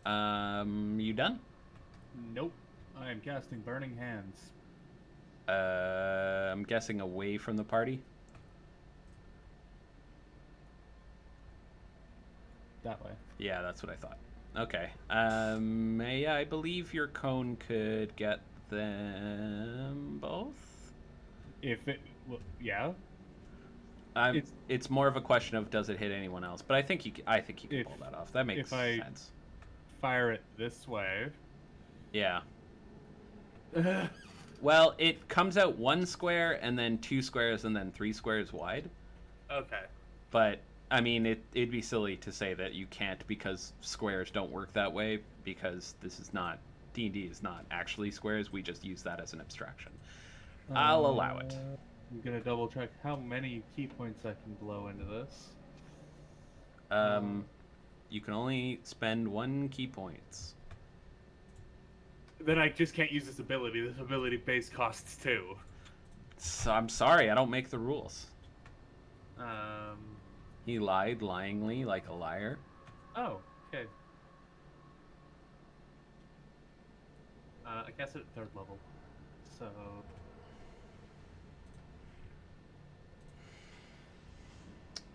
You done? Nope. I am casting Burning Hands. I'm guessing away from the party. That way. Yeah, that's what I thought. Okay. Yeah, I believe your cone could get them both. If it, well, yeah. It's more of a question of does it hit anyone else, but I think you can If- pull that off. That makes if I- sense. Fire it this way. Yeah. Well, it comes out 1 square and then 2 squares and then 3 squares wide. Okay. But I mean, it'd be silly to say that you can't because squares don't work that way because this is not D&D is not actually squares. We just use that as an abstraction. I'll allow it. I'm gonna double check how many key points I can blow into this. You can only spend 1 key points. Then I just can't use this ability. This ability base costs 2. So I'm sorry, I don't make the rules. Um. He lied lyingly like a liar. Oh, okay. I cast it at 3rd level, so.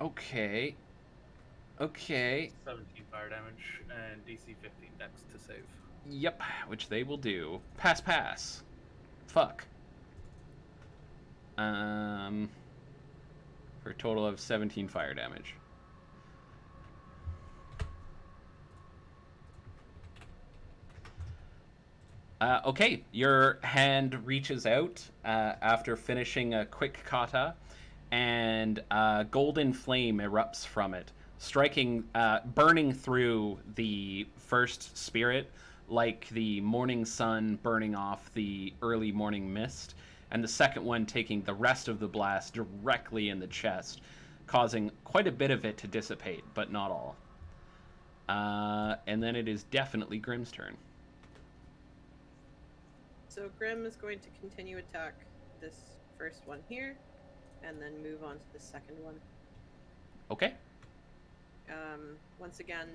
Okay. Okay. 17 fire damage and DC 15 dex to save. Yep, which they will do. Pass. Fuck. For a total of 17 fire damage. Okay, your hand reaches out after finishing a quick kata, and golden flame erupts from it, striking, burning through the first spirit like the morning sun burning off the early morning mist, and the second one taking the rest of the blast directly in the chest, causing quite a bit of it to dissipate, but not all. And then it is definitely Grimm's turn. So Grimm is going to continue attack this first one here, and then move on to the second one. Okay. Once again,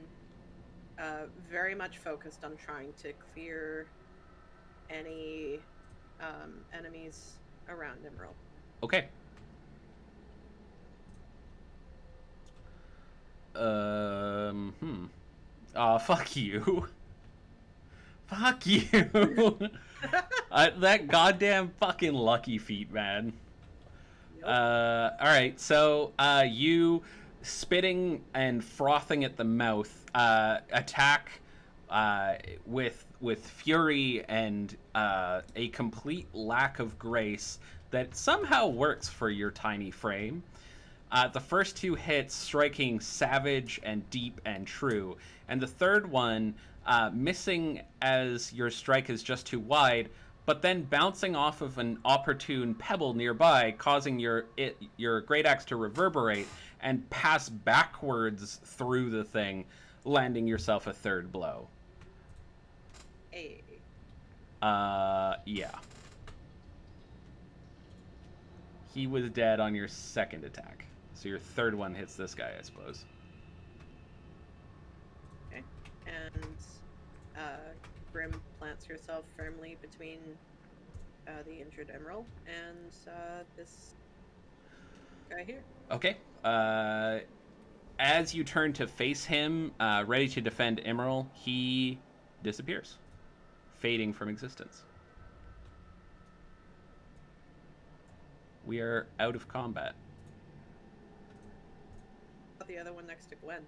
very much focused on trying to clear any enemies around Emerald. Okay. Fuck you. Fuck you. That goddamn fucking lucky feat, man. Yep. Alright, so, you, spitting and frothing at the mouth, attack, with fury and, a complete lack of grace that somehow works for your tiny frame. The first 2 hits striking savage and deep and true, and the third one missing as your strike is just too wide, but then bouncing off of an opportune pebble nearby, causing your great axe to reverberate and pass backwards through the thing, landing yourself a 3rd blow. Hey. Yeah. He was dead on your 2nd attack. So your 3rd one hits this guy, I suppose. Okay. And Grim plants herself firmly between the injured Emerald and this guy here. Okay. As you turn to face him, ready to defend Emerald, he disappears, fading from existence. We are out of combat. The other one next to Gwen.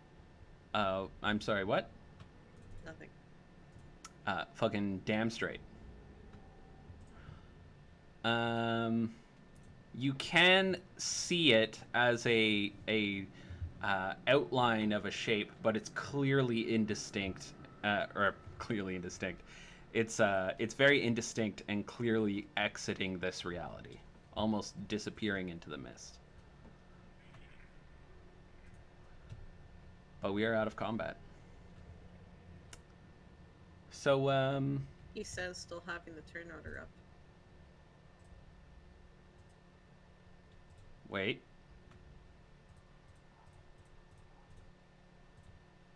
I'm sorry, what? Nothing. Fucking damn straight. You can see it as a outline of a shape, but it's clearly indistinct, or clearly indistinct. It's very indistinct and clearly exiting this reality, almost disappearing into the mist. But we are out of combat. So, He says, still having the turn order up. wait.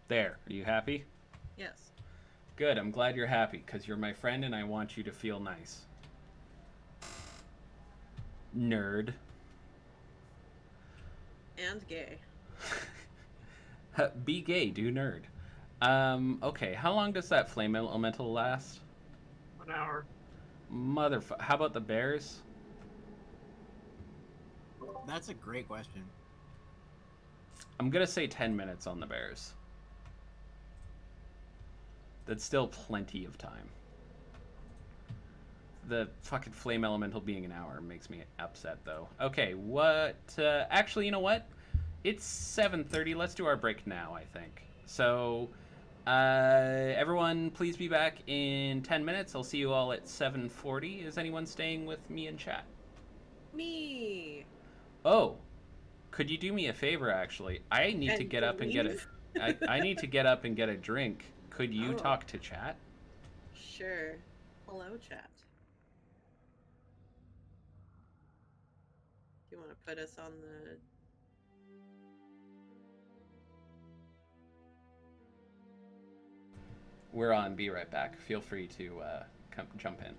There. Are you happy? Yes. Good. I'm glad you're happy, because you're my friend and I want you to feel nice. Nerd. And gay. Be gay, do nerd. Okay, how long does that flame elemental last? 1 hour. How about the bears? That's a great question. I'm gonna say 10 minutes on the bears. That's still plenty of time. The fucking flame elemental being an hour makes me upset, though. Okay, what... actually, you know what? It's 7:30. Let's do our break now, I think. So, everyone, please be back in 10 minutes. I'll see you all at 7:40. Is anyone staying with me in chat? Me. Oh, could you do me a favor? Actually, I need to And get to up and get a. leave? I need to get up and get a drink. Could you Oh. talk to chat? Sure. Hello, chat. Do you want to put us on the... We're on. Be right back. Feel free to come jump in.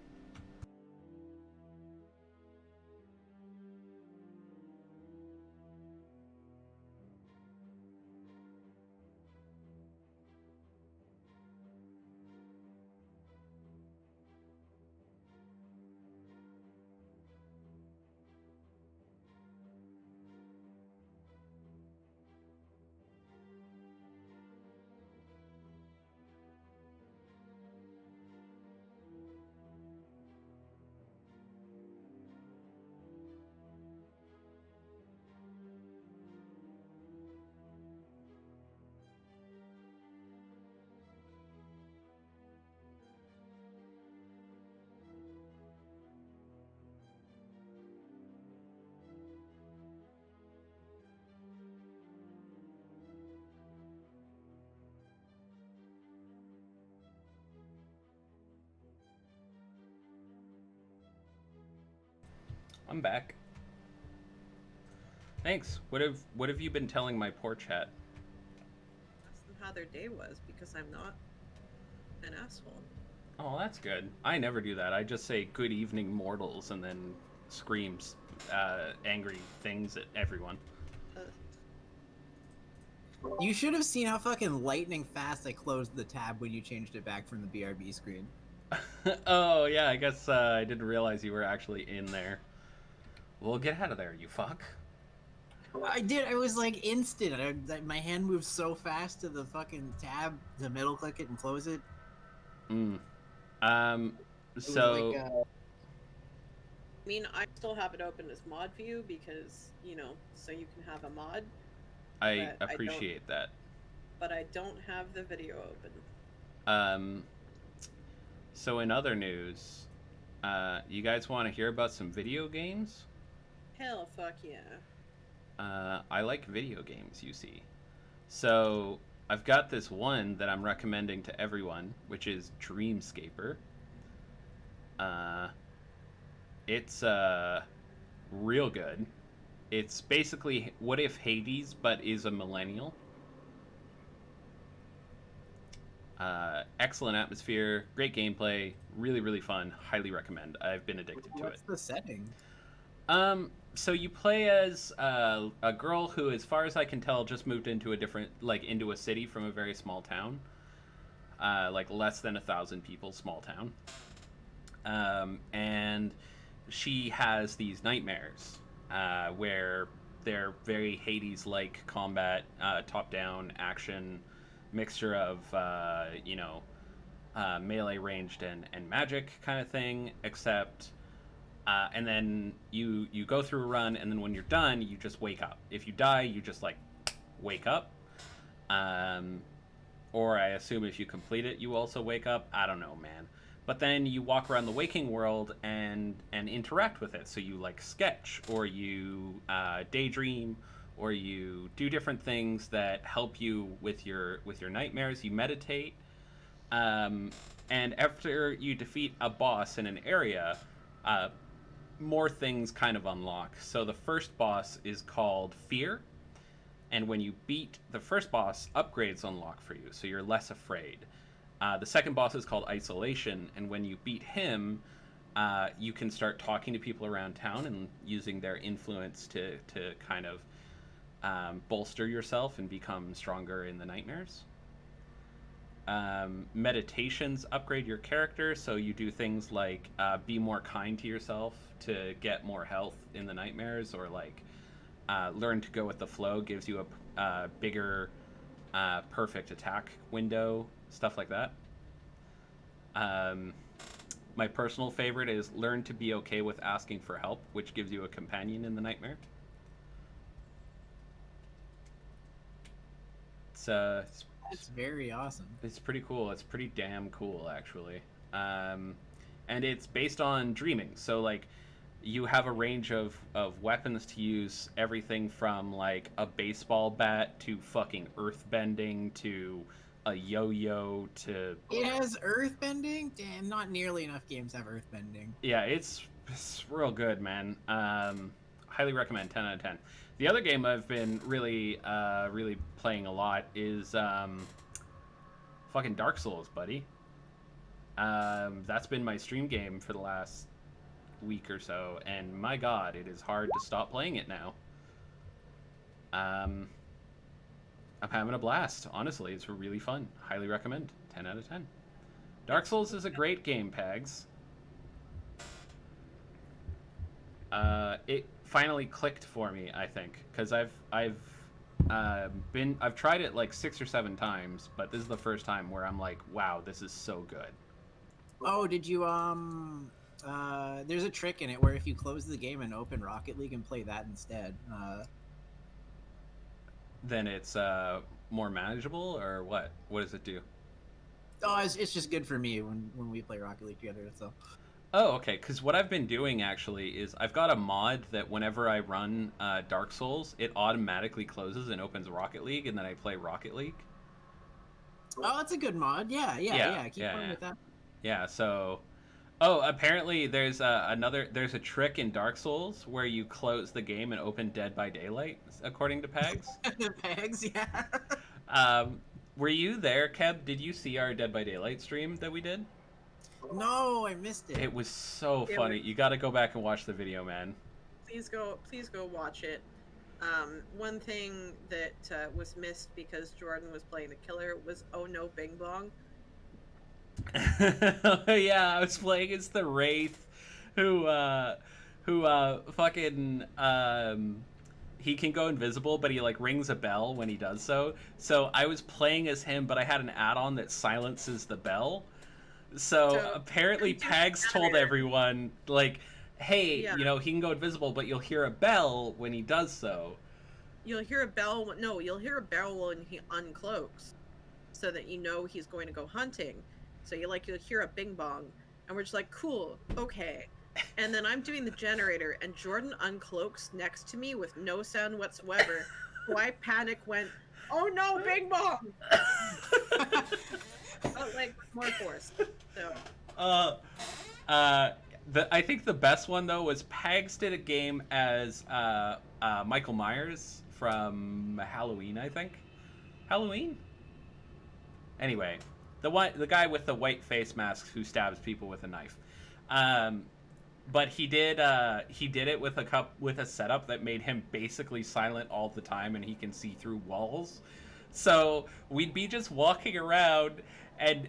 I'm back. Thanks. What have you been telling my poor chat? Ask them how their day was, because I'm not an asshole. Oh, that's good. I never do that. I just say "Good evening, mortals," and then screams angry things at everyone. You should have seen how fucking lightning fast I closed the tab when you changed it back from the BRB screen. Oh yeah, I guess I didn't realize you were actually in there. Well, get out of there, you fuck. I did. I was like instant. My hand moved so fast to the fucking tab to middle click it and close it. Mm. It was So like, I mean, I still have it open as mod view because, you know, so you can have a mod, I but I appreciate that. but I don't have the video open. So in other news, you guys want to hear about some video games? Hell, fuck yeah. I like video games, you see. So I've got this one that I'm recommending to everyone, which is Dreamscaper. It's real good. It's basically what if Hades, but is a millennial. Excellent atmosphere, great gameplay, really, really fun. Highly recommend. I've been addicted to it. what's the setting? So you play as a girl who, as far as I can tell, just moved into into a city from a very small town, like less than 1,000 people, small town. And she has these nightmares where they're very Hades-like combat, top-down action, mixture of melee ranged and magic kind of thing, except. And then you go through a run, and then when you're done, you just wake up. If you die, you just like wake up. Or I assume if you complete it, you also wake up. I don't know, man. But then you walk around the waking world and interact with it. So you like sketch, or you daydream, or you do different things that help you with your nightmares. You meditate, and after you defeat a boss in an area. More things kind of unlock. So the first boss is called Fear, and when you beat the first boss, upgrades unlock for you, so you're less afraid. The second boss is called Isolation, and when you beat him, you can start talking to people around town and using their influence to kind of bolster yourself and become stronger in the nightmares. Meditations upgrade your character, so you do things like be more kind to yourself to get more health in the nightmares, or like learn to go with the flow, gives you a bigger perfect attack window, stuff like that. My personal favorite is learn to be okay with asking for help, which gives you a companion in the nightmare. It's very awesome. It's pretty cool. It's pretty damn cool, actually. And it's based on dreaming. So, like, you have a range of weapons to use, everything from like a baseball bat to fucking earthbending to a yo-yo to It has earthbending? Damn, not nearly enough games have earthbending. yeah, it's real good, man. Highly recommend. 10 out of 10. The other game I've been really playing a lot is fucking Dark Souls, buddy. That's been my stream game for the last week or so, and my god, it is hard to stop playing it now. I'm having a blast. Honestly, it's really fun. Highly recommend. 10 out of 10. Dark Souls is a great game, Pags. It finally clicked for me, I think, because I've tried it like 6 or 7 times, but this is the first time where I'm like, wow, this is so good. Oh, did you there's a trick in it where if you close the game and open Rocket League and play that instead, Then it's more manageable, or what? What does it do? oh, it's just good for me when we play Rocket League together. So. Oh, okay. Because what I've been doing actually is I've got a mod that whenever I run Dark Souls, it automatically closes and opens Rocket League, and then I play Rocket League. Oh, that's a good mod. Yeah. Keep going with that. Yeah. So, oh, apparently there's a trick in Dark Souls where you close the game and open Dead by Daylight, according to Pags. Pegs, yeah. Were you there, Keb? Did you see our Dead by Daylight stream that we did? No, I missed it. It was so funny. You got to go back and watch the video, man. Please go watch it. One thing that was missed because Jordan was playing the killer was Oh No Bing Bong. Yeah, I was playing as the Wraith, who fucking he can go invisible, but he like rings a bell when he does so. So I was playing as him, but I had an add-on that silences the bell. So apparently Pags told everyone, like, hey, Yeah. you know, he can go invisible, but you'll hear a bell when he does so. You'll hear a bell. No, you'll hear a bell when he uncloaks, so that you know he's going to go hunting. So you'll hear a bing bong, and we're just like, cool, okay. And then I'm doing the generator, and Jordan uncloaks next to me with no sound whatsoever. So I panic, went, oh no, bing bong! But like with more force. So. I think the best one though was Pags did a game as Michael Myers from Halloween, I think. Halloween? Anyway, the guy with the white face mask who stabs people with a knife. But he did it with a setup that made him basically silent all the time, and he can see through walls. So we'd be just walking around, and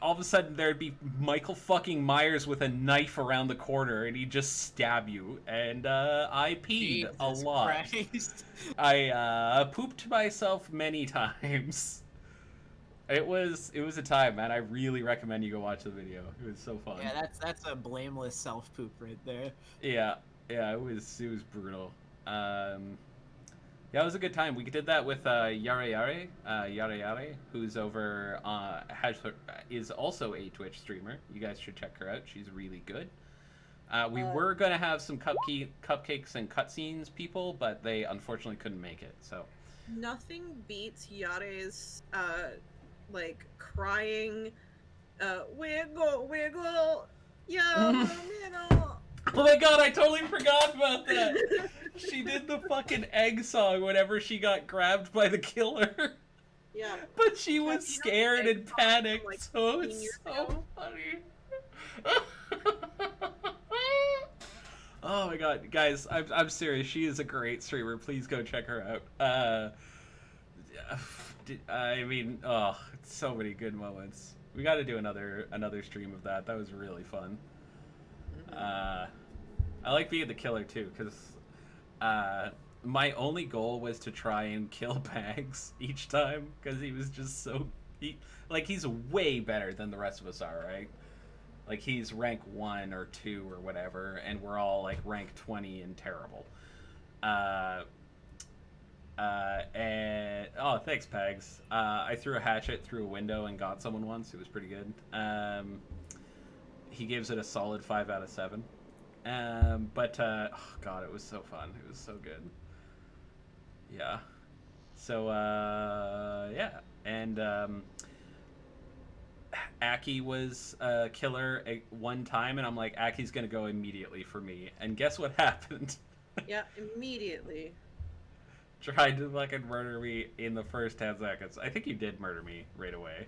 all of a sudden there'd be Michael fucking Myers with a knife around the corner, and he'd just stab you. And I peed a lot. Christ. I pooped myself many times. It was a time, man. I really recommend you go watch the video. It was so fun. Yeah, that's a blameless self poop right there. Yeah, it was brutal. Yeah, it was a good time. We did that with Yare Yare, who's over is also a Twitch streamer. You guys should check her out. She's really good. We were gonna have some cupcakes and cutscenes people, but they unfortunately couldn't make it. So Nothing beats Yare's crying wiggle wiggle yeah. Oh my god, I totally forgot about that. She did the fucking egg song whenever she got grabbed by the killer. Yeah. But she was Have you scared heard and the egg song panicked, from, so 15 it's years so ago? funny. Oh my god, guys, I'm serious. She is a great streamer. Please go check her out. I mean, oh, so many good moments. We got to do another stream of that. That was really fun. I like being the killer too, because my only goal was to try and kill Pags each time, because he was just he's way better than the rest of us are, right? Like, he's rank 1 or 2 or whatever, and we're all like rank 20 and terrible. And oh, thanks, Pags. I threw a hatchet through a window and got someone once. It was pretty good. He gives it a solid 5 out of 7. But oh god, it was so fun. It was so good. Yeah. So yeah, and Aki was a killer at one time, and I'm like, Aki's gonna go immediately for me. And guess what happened? Yeah, immediately. Tried to fucking murder me in the first 10 seconds. I think you did murder me right away.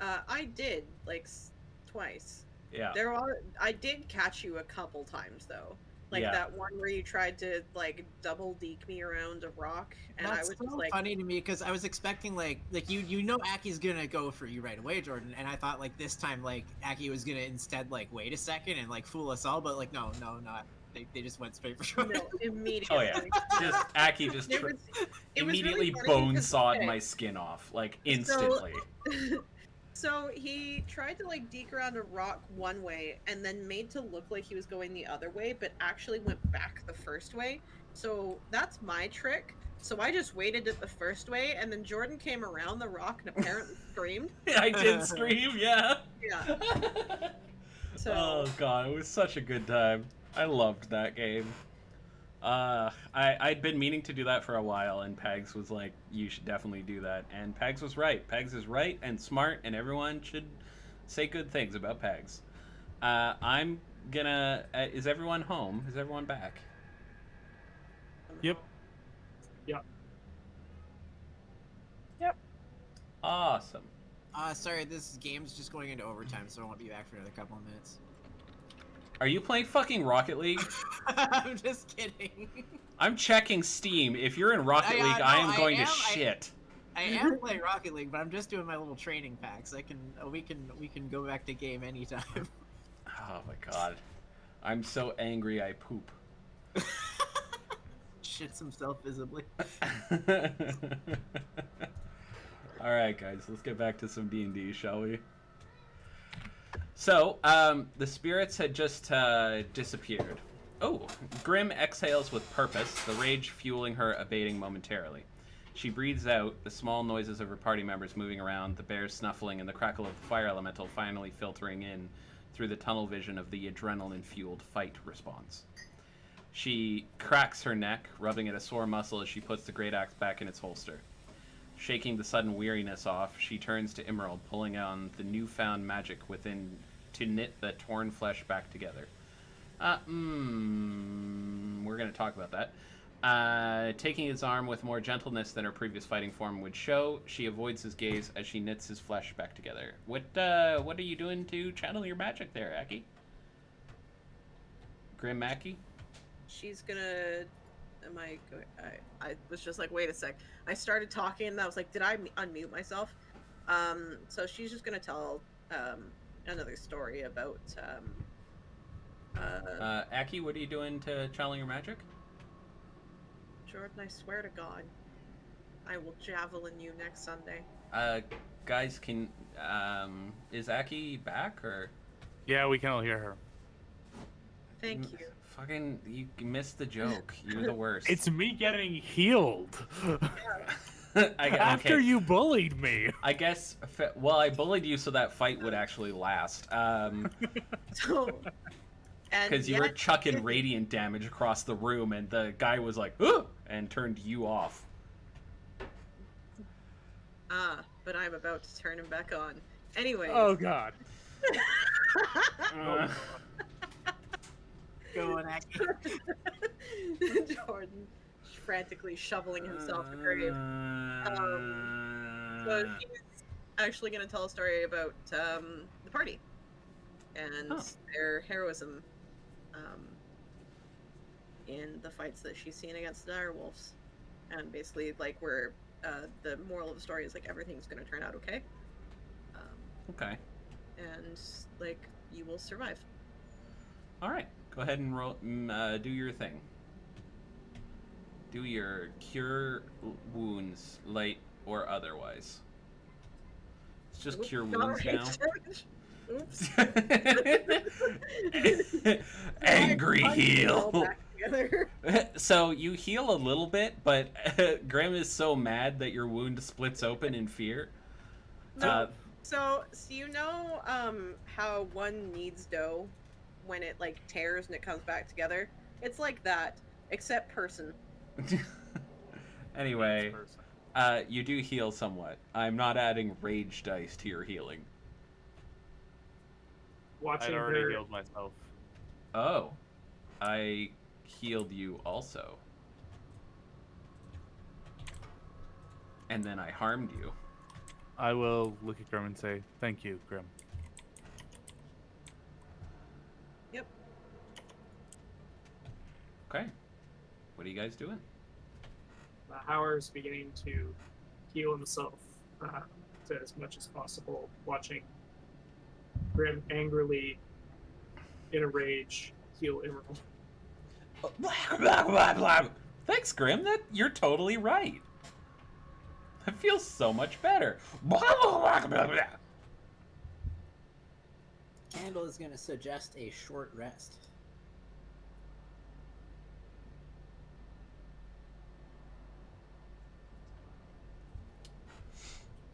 I did like twice. Yeah. I did catch you a couple times though. Like Yeah. that one where you tried to like double deke me around a rock, and That's I was so just like, funny to me because I was expecting like you know Aki's gonna go for you right away, Jordan, and I thought like this time like Aki was gonna instead like wait a second and like fool us all, but like no, not. They just went straight for Jordan. no, immediately. Oh yeah. Just Aki just It was immediately really funny bone because- sawed okay. my skin off like instantly. So he tried to like deke around a rock one way and then made to look like he was going the other way, but actually went back the first way. So that's my trick. So I just waited it the first way, and then Jordan came around the rock and apparently screamed. I did scream, yeah. Yeah. So Oh god, it was such a good time. I loved that game. I'd been meaning to do that for a while, and Pags was like, you should definitely do that. And Pags was right. Pags is right and smart, and everyone should say good things about Pags. I'm gonna... is everyone home? Is everyone back? Yep. Awesome. Sorry, this game's just going into overtime, so I won't be back for another couple of minutes. Are you playing fucking Rocket League? I'm just kidding. I'm checking Steam. If you're in Rocket League, no, I am going to I- shit. I am playing Rocket League, but I'm just doing my little training packs. We can go back to game anytime. Oh my god. I'm so angry I poop. Shits himself visibly. All right, guys, let's get back to some D&D, shall we? So, the spirits had just disappeared. Oh, Grim exhales with purpose, the rage fueling her abating momentarily. She breathes out, the small noises of her party members moving around, the bears snuffling, and the crackle of the fire elemental finally filtering in through the tunnel vision of the adrenaline-fueled fight response. She cracks her neck, rubbing at a sore muscle as she puts the great axe back in its holster. Shaking the sudden weariness off, she turns to Emerald, pulling on the newfound magic within to knit the torn flesh back together. We're going to talk about that. Taking his arm with more gentleness than her previous fighting form would show, she avoids his gaze as she knits his flesh back together. What are you doing to channel your magic there, Aki? Grim Aki? she's gonna. I was just like, wait a sec. I started talking, and I was like, did I unmute myself? So she's just gonna tell another story about. Aki, what are you doing to channel your magic? Jordan, I swear to God, I will javelin you next Sunday. Guys, is Aki back, or? Yeah, we can all hear her. Thank you. Fucking, you missed the joke. You're the worst. It's me getting healed. Okay. After you bullied me. I guess, well, I bullied you so that fight would actually last. So, and Because you yet- were chucking radiant damage across the room, and the guy was like, "Ugh!" and turned you off. but I'm about to turn him back on. Anyway. Oh god. Go on, Aki. Jordan frantically shoveling himself a grave. So he's actually going to tell a story about the party and their heroism in the fights that she's seen against the direwolves. And basically, like, where the moral of the story is, like, everything's going to turn out okay. Okay. And, like, you will survive. All right. Go ahead and roll. Do your thing. Do your cure wounds, light or otherwise. It's just cure wounds now. Oops. Angry My punch heal. fell back together. So you heal a little bit, but Grim is so mad that your wound splits open in fear. No. So you know how one kneads dough when it like tears and it comes back together. It's like that, except person. Anyway, you do heal somewhat. I'm not adding rage dice to your healing. Watching I'd already her, healed myself. Oh, I healed you also. And then I harmed you. I will look at Grim and say, "Thank you, Grim." Yep. Okay. What are you guys doing? Howard's beginning to heal himself to as much as possible, watching Grim angrily, in a rage, heal Emerald. Thanks, Grim. You're totally right. It feels so much better. Candle is going to suggest a short rest.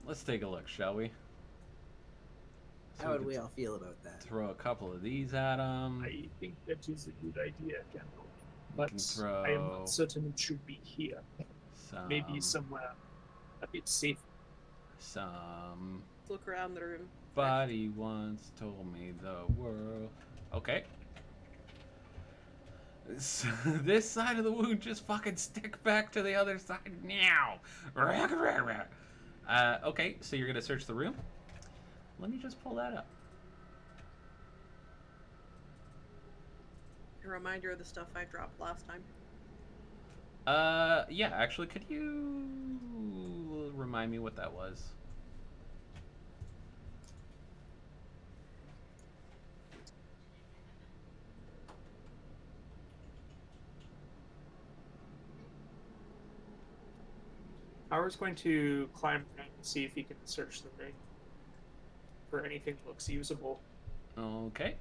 Let's take a look, shall we? So How would can we all feel about that? throw a couple of these at him. I think that is a good idea, Candle. But can throw I am not certain it should be here. Maybe somewhere a bit safer. Some Look around the room. body once told me the world. Okay. So, this side of the wound just fucking stick back to the other side now. Okay, so you're gonna search the room. Let me just pull that up. A reminder of the stuff I dropped last time. Yeah, actually, could you remind me what that was? Howard's going to climb around and see if he can search the ring for anything that looks usable. Okay.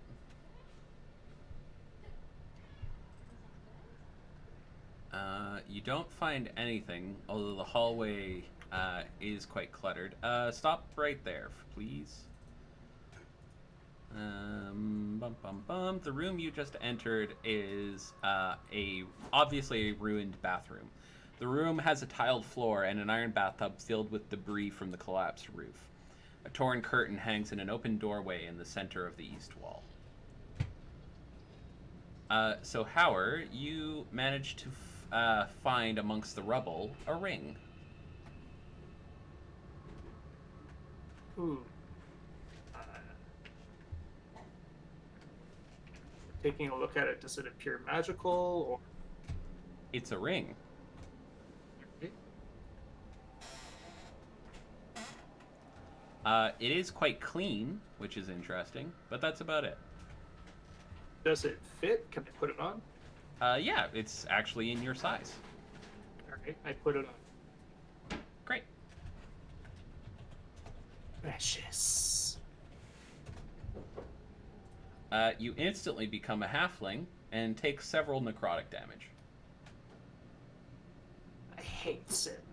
You don't find anything, although the hallway is quite cluttered. Stop right there, please. Bum bum bum. The room you just entered is obviously a ruined bathroom. The room has a tiled floor and an iron bathtub filled with debris from the collapsed roof. A torn curtain hangs in an open doorway in the center of the east wall. So Howard, you managed to find amongst the rubble a ring. Ooh. Taking a look at it, does it appear magical or? It's a ring. It is quite clean, which is interesting, but that's about it. Does it fit? Can I put it on? Yeah, it's actually in your size. Alright, I put it on. Great. Precious. You instantly become a halfling and take several necrotic damage. I hate it.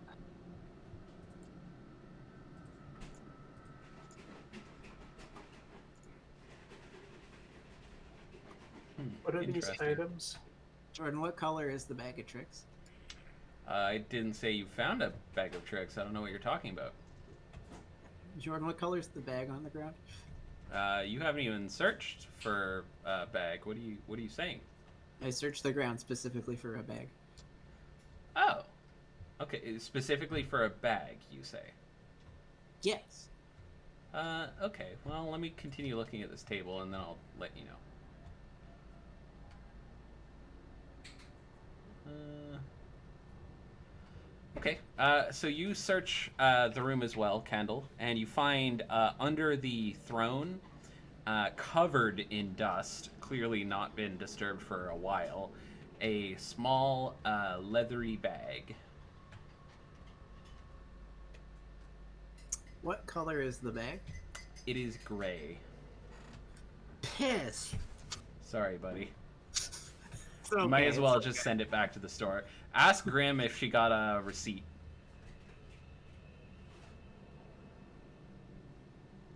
What are these Interesting. items? Jordan, what color is the bag of tricks? I didn't say you found a bag of tricks. I don't know what you're talking about. Jordan, what color is the bag on the ground? You haven't even searched for a bag. What are you saying? I searched the ground specifically for a bag. Oh. Okay, specifically for a bag, you say? Yes. Okay. Well, let me continue looking at this table and then I'll let you know. Okay, so you search the room as well, Candle, and you find under the throne, covered in dust, clearly not been disturbed for a while, a small leathery bag. What color is the bag? It is gray. Piss. Sorry, buddy. It's You might okay, as well it's just okay. send it back to the store. Ask Grim if she got a receipt.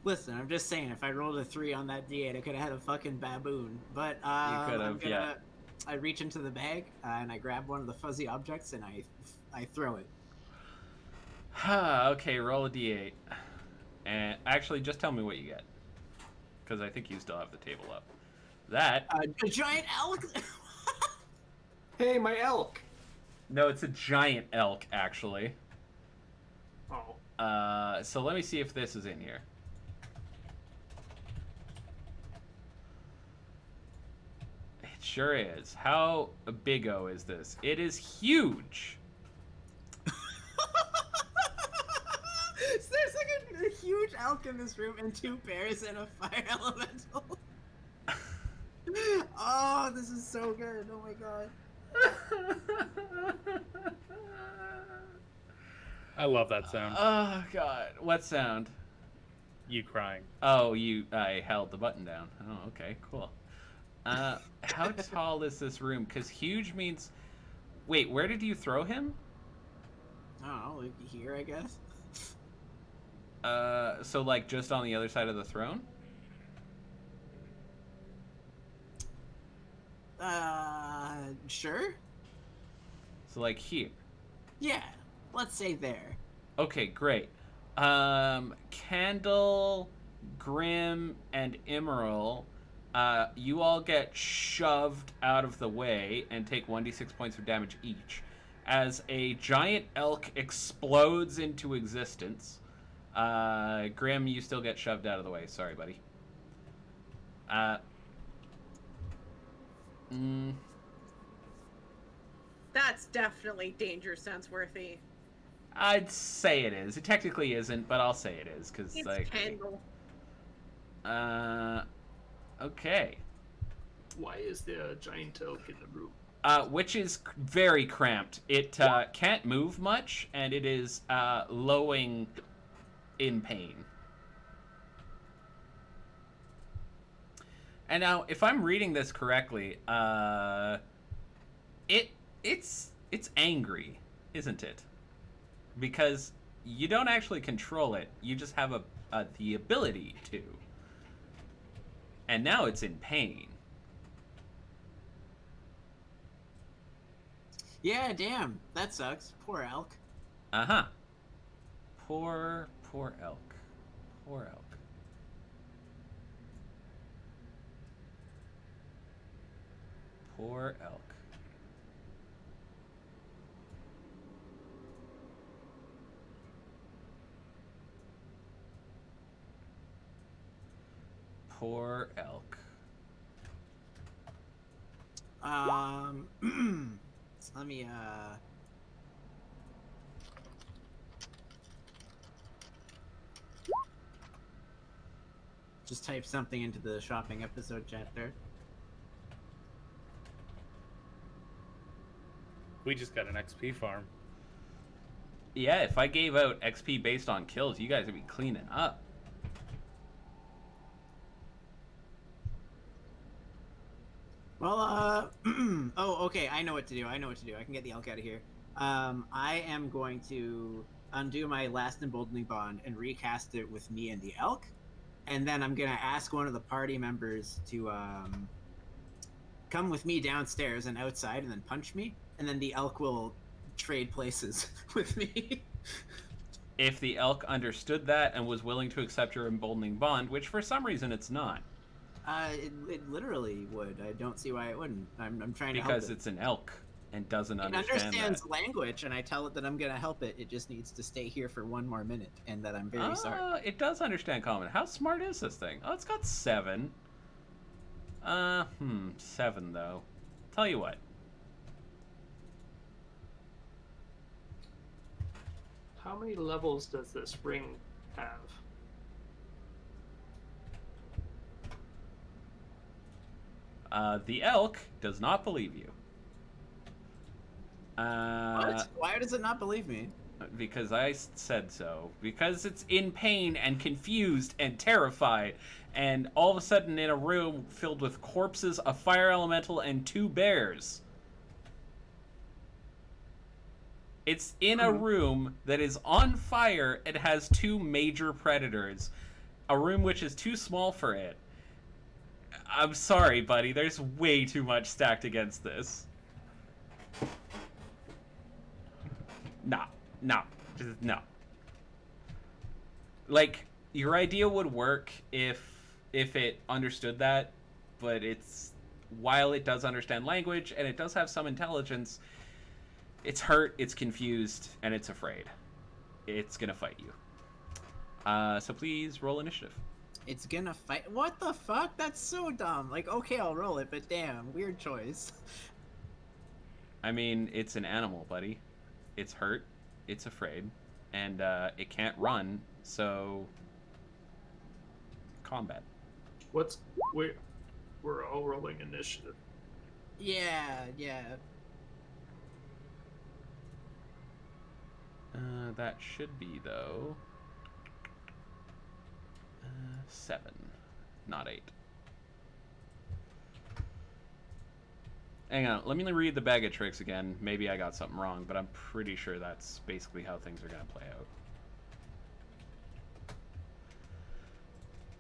Listen, I'm just saying, if I rolled a 3 on that D8, I could have had a fucking baboon. But yeah. I reach into the bag and I grab one of the fuzzy objects and I throw it. Okay, roll a d8. And actually, just tell me what you get. Because I think you still have the table up. That... a giant elk? Hey, my elk! No, it's a giant elk, actually. Oh. So let me see if this is in here. It sure is. How big-o is this? It is huge! So there's like a huge elk in this room and 2 bears and a fire elemental. Oh, this is so good. Oh my god. I love that sound. Oh, God. What sound? You crying. Oh, I held the button down. Oh, okay, cool. How tall is this room? Because huge means... Wait, where did you throw him? Oh, like here, I guess. So like just on the other side of the throne? Sure? So like here. Yeah, let's say there. Okay, great. Candle, Grim, and Emerald, you all get shoved out of the way and take 1d6 points of damage each. As a giant elk explodes into existence. Grim, you still get shoved out of the way. Sorry, buddy. That's definitely danger sense worthy. I'd say it is. It technically isn't, but I'll say it is, because, It's like... Kendall. Okay. Why is there a giant elk in the room? Which is very cramped. It can't move much, and it is lowing in pain. And now, if I'm reading this correctly, it's angry, isn't it? Because you don't actually control it. You just have the ability to. And now it's in pain. Yeah, damn. That sucks. Poor elk. Uh-huh. Poor elk. Poor elk. Poor elk. Poor elk. Let me, just type something into the shopping episode chat there. We just got an XP farm. Yeah, if I gave out XP based on kills, you guys would be cleaning up. Well, oh, okay, I know what to do. I can get the elk out of here. I am going to undo my last emboldening bond and recast it with me and the elk. And then I'm going to ask one of the party members to come with me downstairs and outside and then punch me. And then the elk will trade places with me. If the elk understood that and was willing to accept your emboldening bond, which for some reason it's not. It literally would. I don't see why it wouldn't. I'm trying to help it. Because it's an elk and doesn't It understand understands that. language, and I tell it that I'm going to help it. It just needs to stay here for 1 more minute, and that I'm very sorry. It does understand common. How smart is this thing? Oh, it's got 7. 7 though. Tell you what. How many levels does this ring have? The elk does not believe you. What? Why does it not believe me? Because I said so. Because it's in pain and confused and terrified, and all of a sudden in a room filled with corpses, a fire elemental, and 2 bears. It's in a room that is on fire. It has 2 major predators. a room which is too small for it. I'm sorry, buddy. There's way too much stacked against this. Nah. Just no. Like, your idea would work if it understood that, but while it does understand language and it does have some intelligence, it's hurt, it's confused, and it's afraid. It's gonna fight you. So please roll initiative. It's gonna fight. What the fuck? That's so dumb. Like, okay, I'll roll it, but damn, weird choice. I mean, it's an animal, buddy. It's hurt, it's afraid, and it can't run, so combat. We're all rolling initiative. Yeah. That should be, though, 7, not 8. Hang on, let me read the bag of tricks again. Maybe I got something wrong, but I'm pretty sure that's basically how things are going to play out.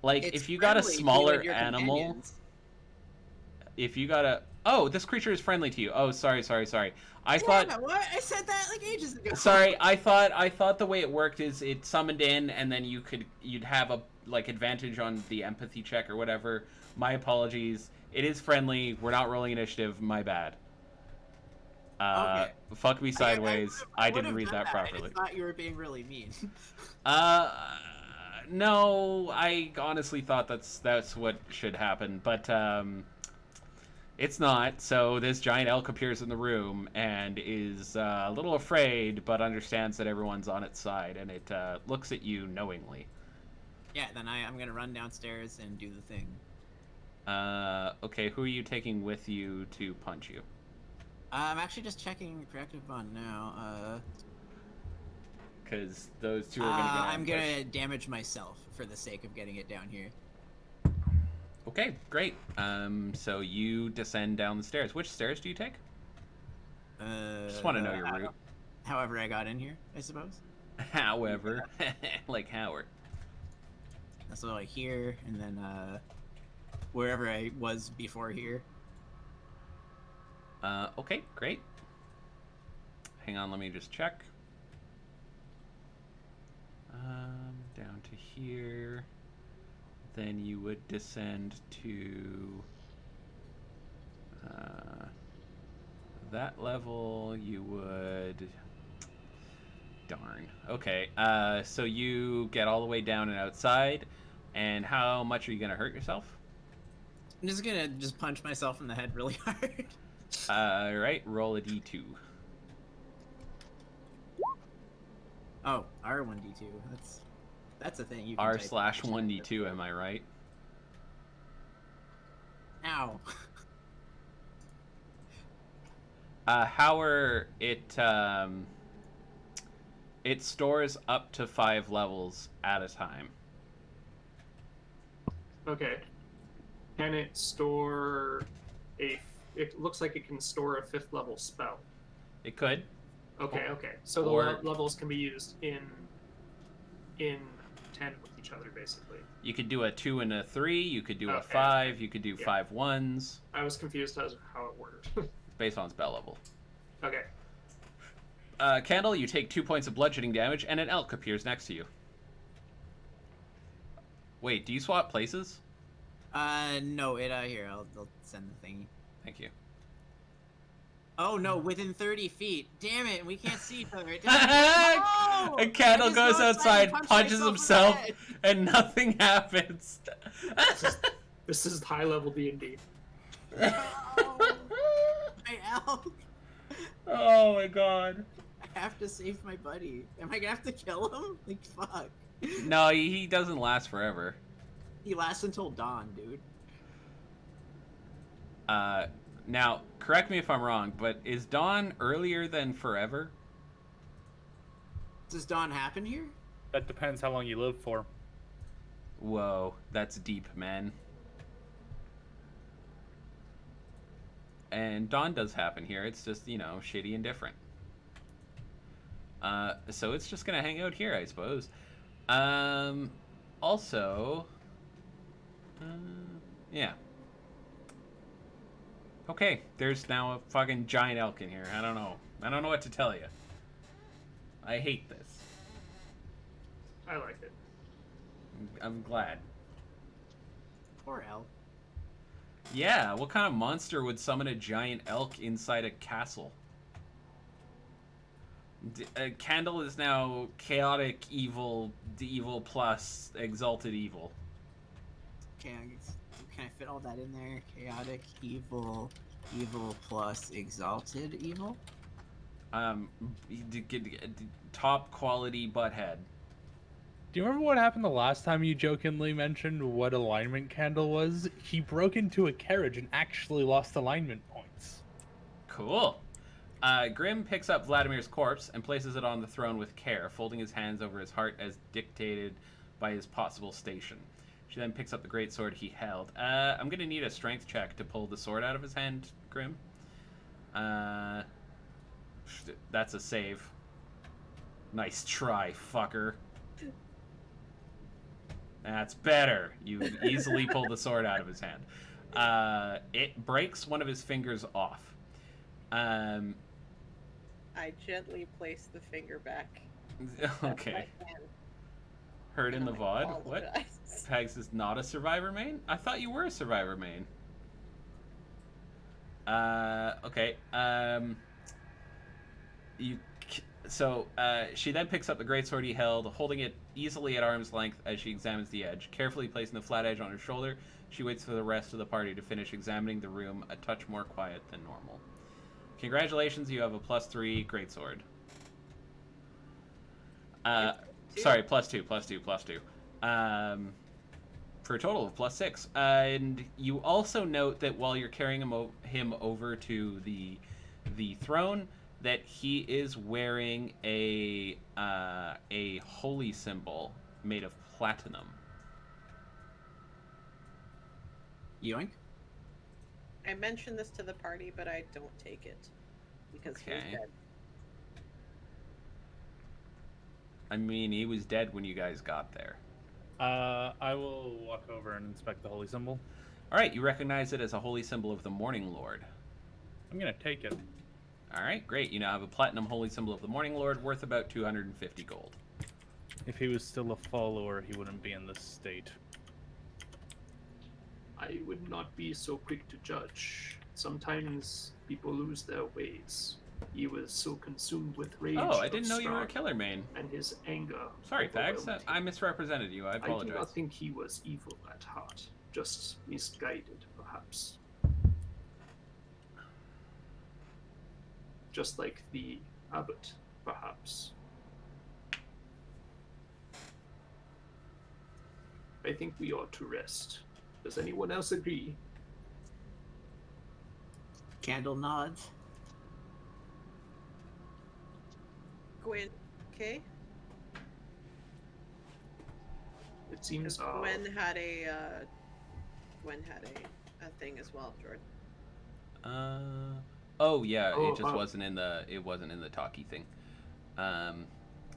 Like, It's if you got a friendly to you smaller and your animal... companions. If you got a... Oh, this creature is friendly to you. Oh, sorry. I Yeah, thought... what? I said that like ages ago. Sorry, I thought the way it worked is it summoned in, and then you'd have a advantage on the empathy check or whatever. My apologies. It is friendly. We're not rolling initiative. My bad. Okay. Fuck me sideways. I didn't read that I properly. just thought you were being really mean. No, I honestly thought that's what should happen, but it's not. So this giant elk appears in the room and is a little afraid, but understands that everyone's on its side, and it looks at you knowingly. Yeah, then I'm gonna run downstairs and do the thing. Okay, who are you taking with you to punch you? I'm actually just checking Corrective Bond now. Because those two are going to get I'm ambushed. gonna damage myself for the sake of getting it down here. Okay, great. So you descend down the stairs. Which stairs do you take? Just want to know your route. However I got in here, I suppose. However. Like Howard. So like here, and then wherever I was before here. Okay, great. Hang on, let me just check. Down to here. Then you would descend to that level. You would... Darn. Okay, so you get all the way down and outside. And how much are you going to hurt yourself? I'm just gonna punch myself in the head really hard. Alright, roll a d2. Oh, R1D2. That's a thing you can type in. R/1d2, am I right? Ow. However, it stores up to 5 levels at a time. Okay. Can it store it looks like it can store a 5th level spell. It could. Okay. So Or- the levels can be used in tandem with each other, basically. You could do a 2 and a 3. You could do a Okay. 5. You could do Yeah. 5 1s. I was confused as to how it worked. Based on spell level. Okay. Candle, you take 2 points of bludgeoning damage, and an elk appears next to you. Wait, do you swap places? No, here, I'll send the thingy. Thank you. Oh no, within 30 feet. Damn it, we can't see each other. A No! Candle I just goes go outside, and punch punches myself in the himself, head. and nothing happens. This is high level D&D. No! My elk! Oh my god. I have to save my buddy. Am I gonna have to kill him? Like, fuck. No, he doesn't last forever. He lasts until dawn, dude. Now, correct me if I'm wrong, but is dawn earlier than forever? Does dawn happen here? That depends how long you live for. Whoa, that's deep, man. And dawn does happen here. It's just, shitty and different. So it's just gonna hang out here, I suppose. Also, yeah. Okay, there's now a fucking giant elk in here. I don't know what to tell you. I hate this. I like it. I'm glad. Poor elk. Yeah, what kind of monster would summon a giant elk inside a castle? Candle is now chaotic evil, evil plus exalted evil. Can I fit all that in there? Chaotic, evil, evil plus exalted evil? Top quality butthead. Do you remember what happened the last time you jokingly mentioned what alignment Candle was? He broke into a carriage and actually lost alignment points. Cool. Grim picks up Vladimir's corpse and places it on the throne with care, folding his hands over his heart as dictated by his possible station. She then picks up the great sword he held. I'm going to need a strength check to pull the sword out of his hand, Grim. That's a save. Nice try, fucker. That's better. You easily pull the sword out of his hand. It breaks one of his fingers off. I gently place the finger back. Okay. Heard in the VOD? What? Pags is not a survivor main? I thought you were a survivor main. Okay. She then picks up the greatsword he held, holding it easily at arm's length as she examines the edge. Carefully placing the flat edge on her shoulder, she waits for the rest of the party to finish examining the room a touch more quiet than normal. Congratulations, you have a +3 greatsword. Sorry, +2. For a total of +6. And you also note that while you're carrying him over to the throne, that he is wearing a holy symbol made of platinum. Yoink? I mentioned this to the party, but I don't take it because he's dead. I mean, he was dead when you guys got there. I will walk over and inspect the holy symbol. All right, you recognize it as a holy symbol of the Morning Lord. I'm gonna take it. All right, great. You now have a platinum holy symbol of the Morning Lord worth about 250 gold. If he was still a follower, he wouldn't be in this state. I would not be so quick to judge. Sometimes people lose their ways. He was so consumed with rage. Oh, I didn't know you were a killer main. And his anger. Sorry, Pags. overwhelmed him. I misrepresented you. I apologize. I do not think he was evil at heart. Just misguided, perhaps. Just like the abbot, perhaps. I think we ought to rest. Does anyone else agree? Candle nods. Gwen, okay? It seems Gwen had a thing as well, Jordan. Oh yeah, Oh, it just wasn't in the talkie thing.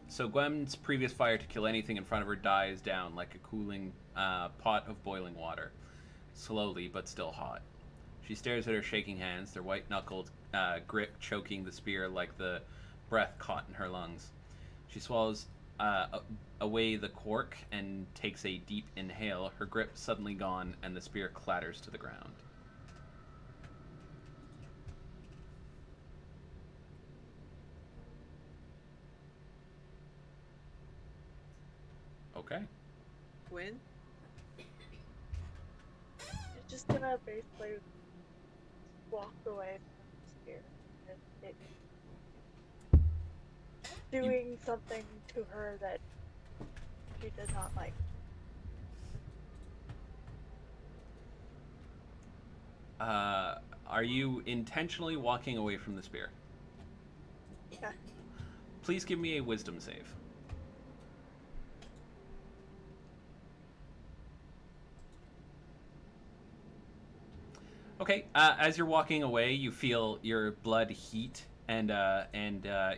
So Gwen's previous fire to kill anything in front of her dies down like a cooling pot of boiling water, slowly but still hot. She stares at her shaking hands, their white-knuckled grip choking the spear like the breath caught in her lungs. She swallows away the cork and takes a deep inhale, her grip suddenly gone, and the spear clatters to the ground. Okay. Gwen? You're just gonna basically walk away from the spear and it doing something to her that she does not like. Are you intentionally walking away from the spear? Yeah. Please give me a wisdom save. Okay, as you're walking away, you feel your blood heat and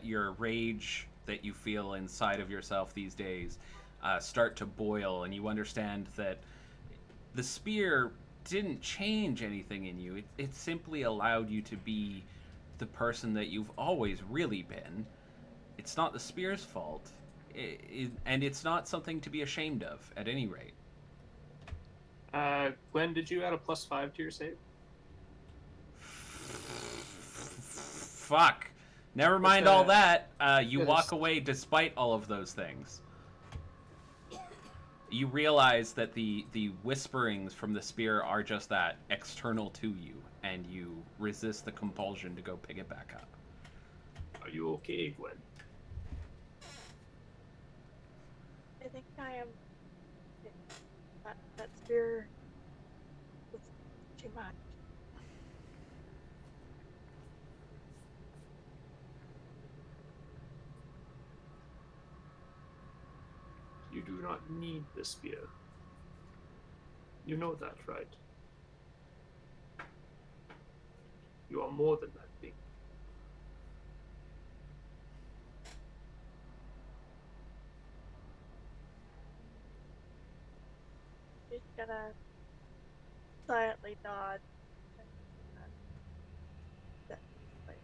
your rage that you feel inside of yourself these days start to boil, and you understand that the spear didn't change anything in you. It simply allowed you to be the person that you've always really been. It's not the spear's fault, and it's not something to be ashamed of, at any rate. Glenn, did you add a +5 to your save? Fuck. Never mind all that. You Yes. walk away despite all of those things. You realize that the whisperings from the spear are just that, external to you, and you resist the compulsion to go pick it back up. Are you okay, Gwen? I think I am. That spear was too much. You do not need the spear. You know that, right? You are more than that thing. She's gonna silently nod and step like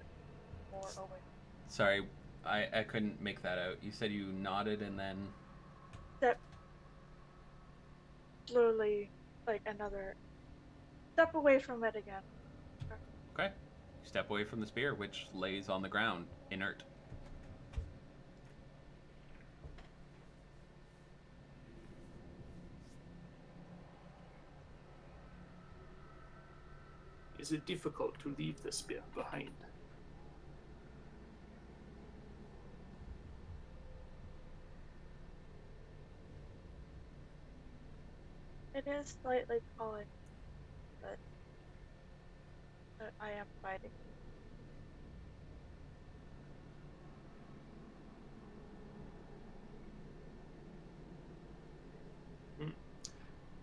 more away. Sorry, I couldn't make that out. You said you nodded and then... Step slowly, like another step away from it again. Okay. You step away from the spear, which lays on the ground, inert. Is it difficult to leave the spear behind? It is slightly calling, but I am fighting.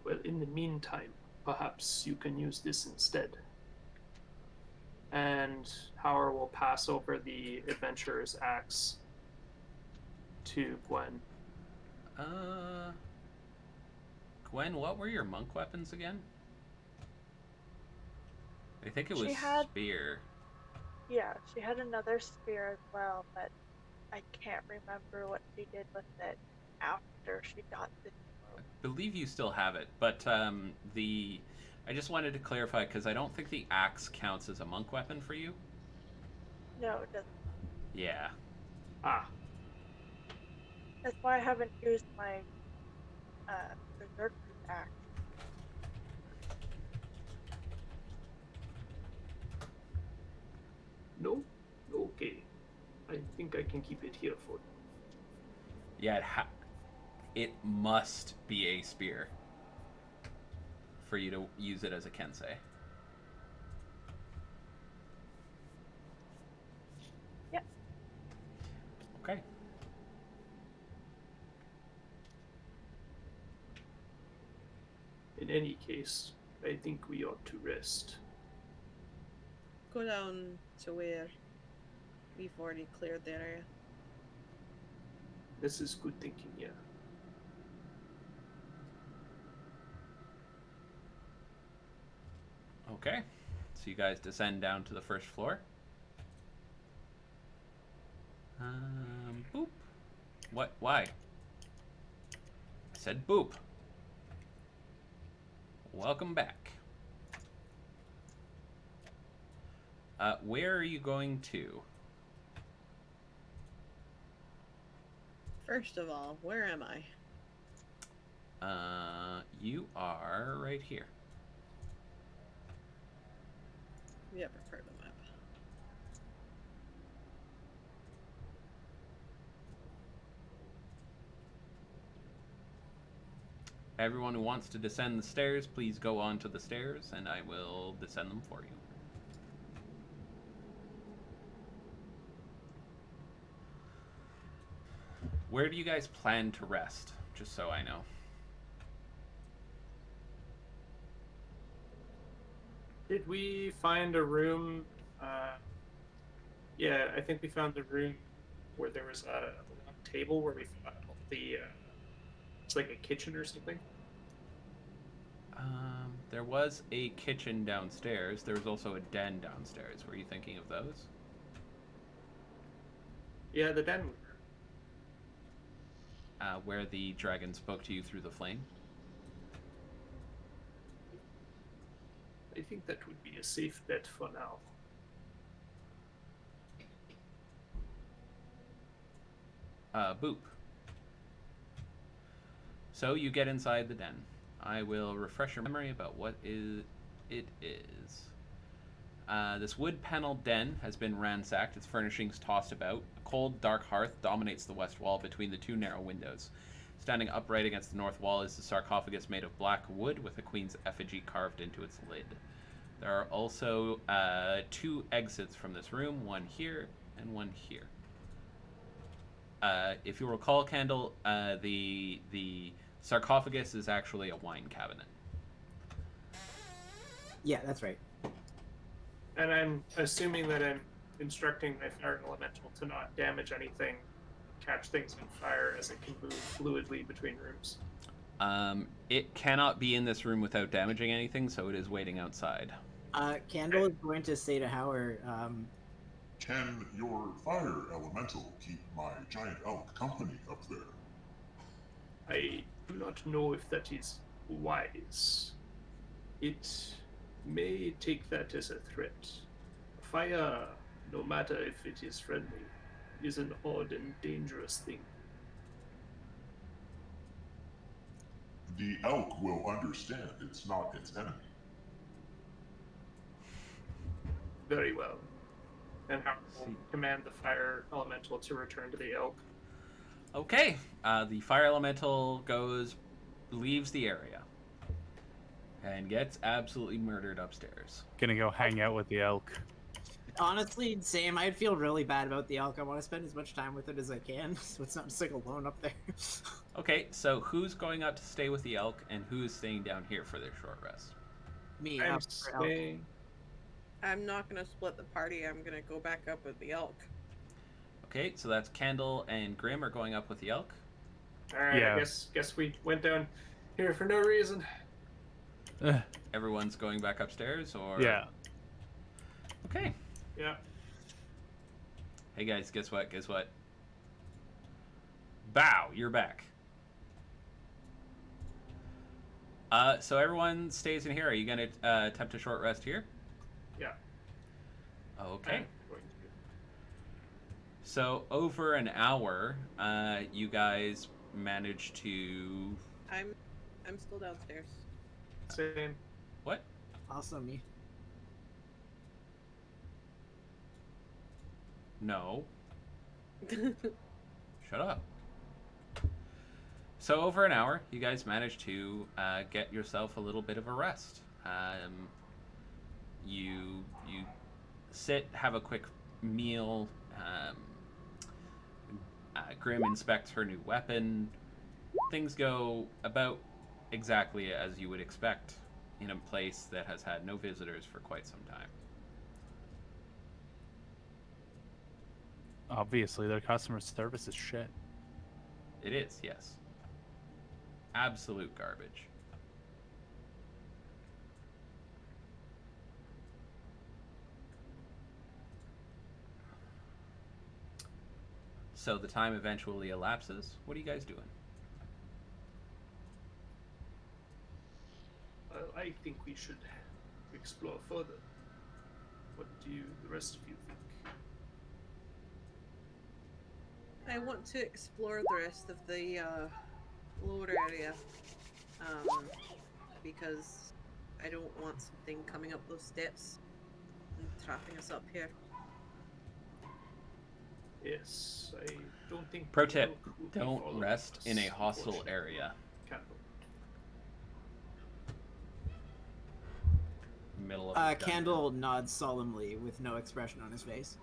Well, in the meantime, perhaps you can use this instead. And Howard will pass over the adventurer's axe to Gwen. Gwen, what were your monk weapons again? I think it She was had- spear. Yeah, she had another spear as well, but I can't remember what she did with it after she got the I believe you still have it, but I just wanted to clarify because I don't think the axe counts as a monk weapon for you. No, it doesn't. Yeah. Ah, That's why I haven't used my berserker axe. no? Okay. I think I can keep it here for you. Yeah, it must be a spear for you to use it as a kensei. Yep. Okay. In any case, I think we ought to rest. Go down to where we've already cleared the area. This is good thinking, yeah. Okay. So you guys descend down to the first floor. Boop. What? Why? I said boop. Welcome back. Where are you going to? First of all, where am I? You are right here. Yeah, prefer the map. Everyone who wants to descend the stairs, please go on to the stairs, and I will descend them for you. Where do you guys plan to rest? Just so I know. Did we find a room? Yeah, I think we found the room where there was a long table where we found the It's like a kitchen or something. There was a kitchen downstairs. There was also a den downstairs. Were you thinking of those? Yeah, the den. Where the dragon spoke to you through the flame? I think that would be a safe bet for now. Boop. So you get inside the den. I will refresh your memory about what it is. This wood-paneled den has been ransacked, its furnishings tossed about. A cold, dark hearth dominates the west wall between the two narrow windows. Standing upright against the north wall is the sarcophagus made of black wood with a queen's effigy carved into its lid. There are also 2 exits from this room, one here and one here. If you recall, Candle, the sarcophagus is actually a wine cabinet. Yeah, that's right. And I'm assuming that I'm instructing my fire elemental to not damage anything, catch things on fire as it can move fluidly between rooms. It cannot be in this room without damaging anything, so it is waiting outside. Candle is going to say to Howard, Can your fire elemental keep my giant elk company up there? I do not know if that is wise. It may take that as a threat. Fire, no matter if it is friendly, is an odd and dangerous thing. The elk will understand it's not its enemy. Very well. And how will command the fire elemental to return to the elk? Okay, the fire elemental leaves the area, and gets absolutely murdered upstairs. Gonna go hang out with the elk. honestly, same. I'd feel really bad about the elk. I want to spend as much time with it as I can, so it's not just like alone up there. Okay, so who's going up to stay with the elk, and who's staying down here for their short rest? Me, I'm up for elk. staying. I'm not gonna split the party. I'm gonna go back up with the elk. Okay, so that's Candle and Grim are going up with the elk. Alright, Yeah. I guess we went down here for no reason. Everyone's going back upstairs, or Yeah. Okay. Yeah. Hey guys, guess what? Guess what? Bow, you're back. So everyone stays in here. Are you gonna attempt a short rest here? Yeah. Okay. I'm going to. So over an hour, you guys managed to I'm still downstairs. Same. what? Also me. No. Shut up. So over an hour, you guys managed to get yourself a little bit of a rest. You sit, have a quick meal. Grim inspects her new weapon. Things go about exactly as you would expect in a place that has had no visitors for quite some time. Obviously, their customer service is shit. It is, yes. Absolute garbage. So the time eventually elapses. What are you guys doing? Well, I think we should explore further. What do the rest of you think? I want to explore the rest of the lower area, because I don't want something coming up those steps and trapping us up here. Yes, I don't think. Pro tip, Elk will be don't following rest us, in a hostile unfortunately. area. Candle. Middle of the dungeon. Candle nods solemnly with no expression on his face.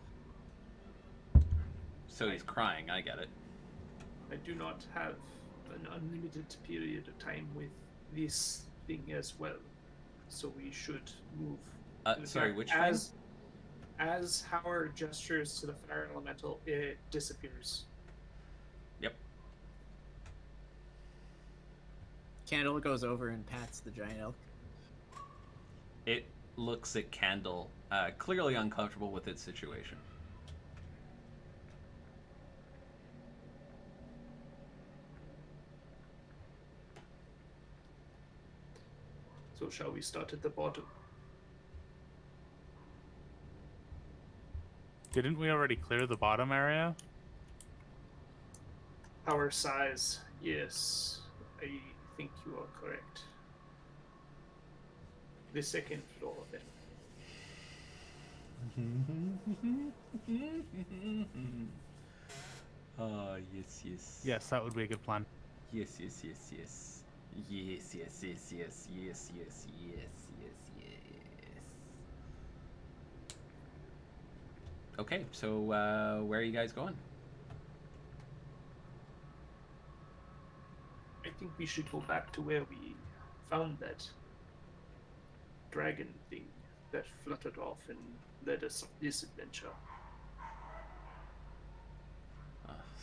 So he's crying, I get it. I do not have an unlimited period of time with this thing as well, so we should move. In Sorry, fact, which thing? as Howard gestures to the fire elemental, it disappears. Yep. Candle goes over and pats the giant elk. It looks at Candle, clearly uncomfortable with its situation. So shall we start at the bottom? Didn't we already clear the bottom area? Our size, yes. I think you are correct. The second floor, then. Yes, yes. Yes, that would be a good plan. Yes, yes, yes, yes. Yes, yes, yes, yes, yes, yes, yes, yes. Okay, so where are you guys going? I think we should go back to where we found that dragon thing that fluttered off and led us on this adventure.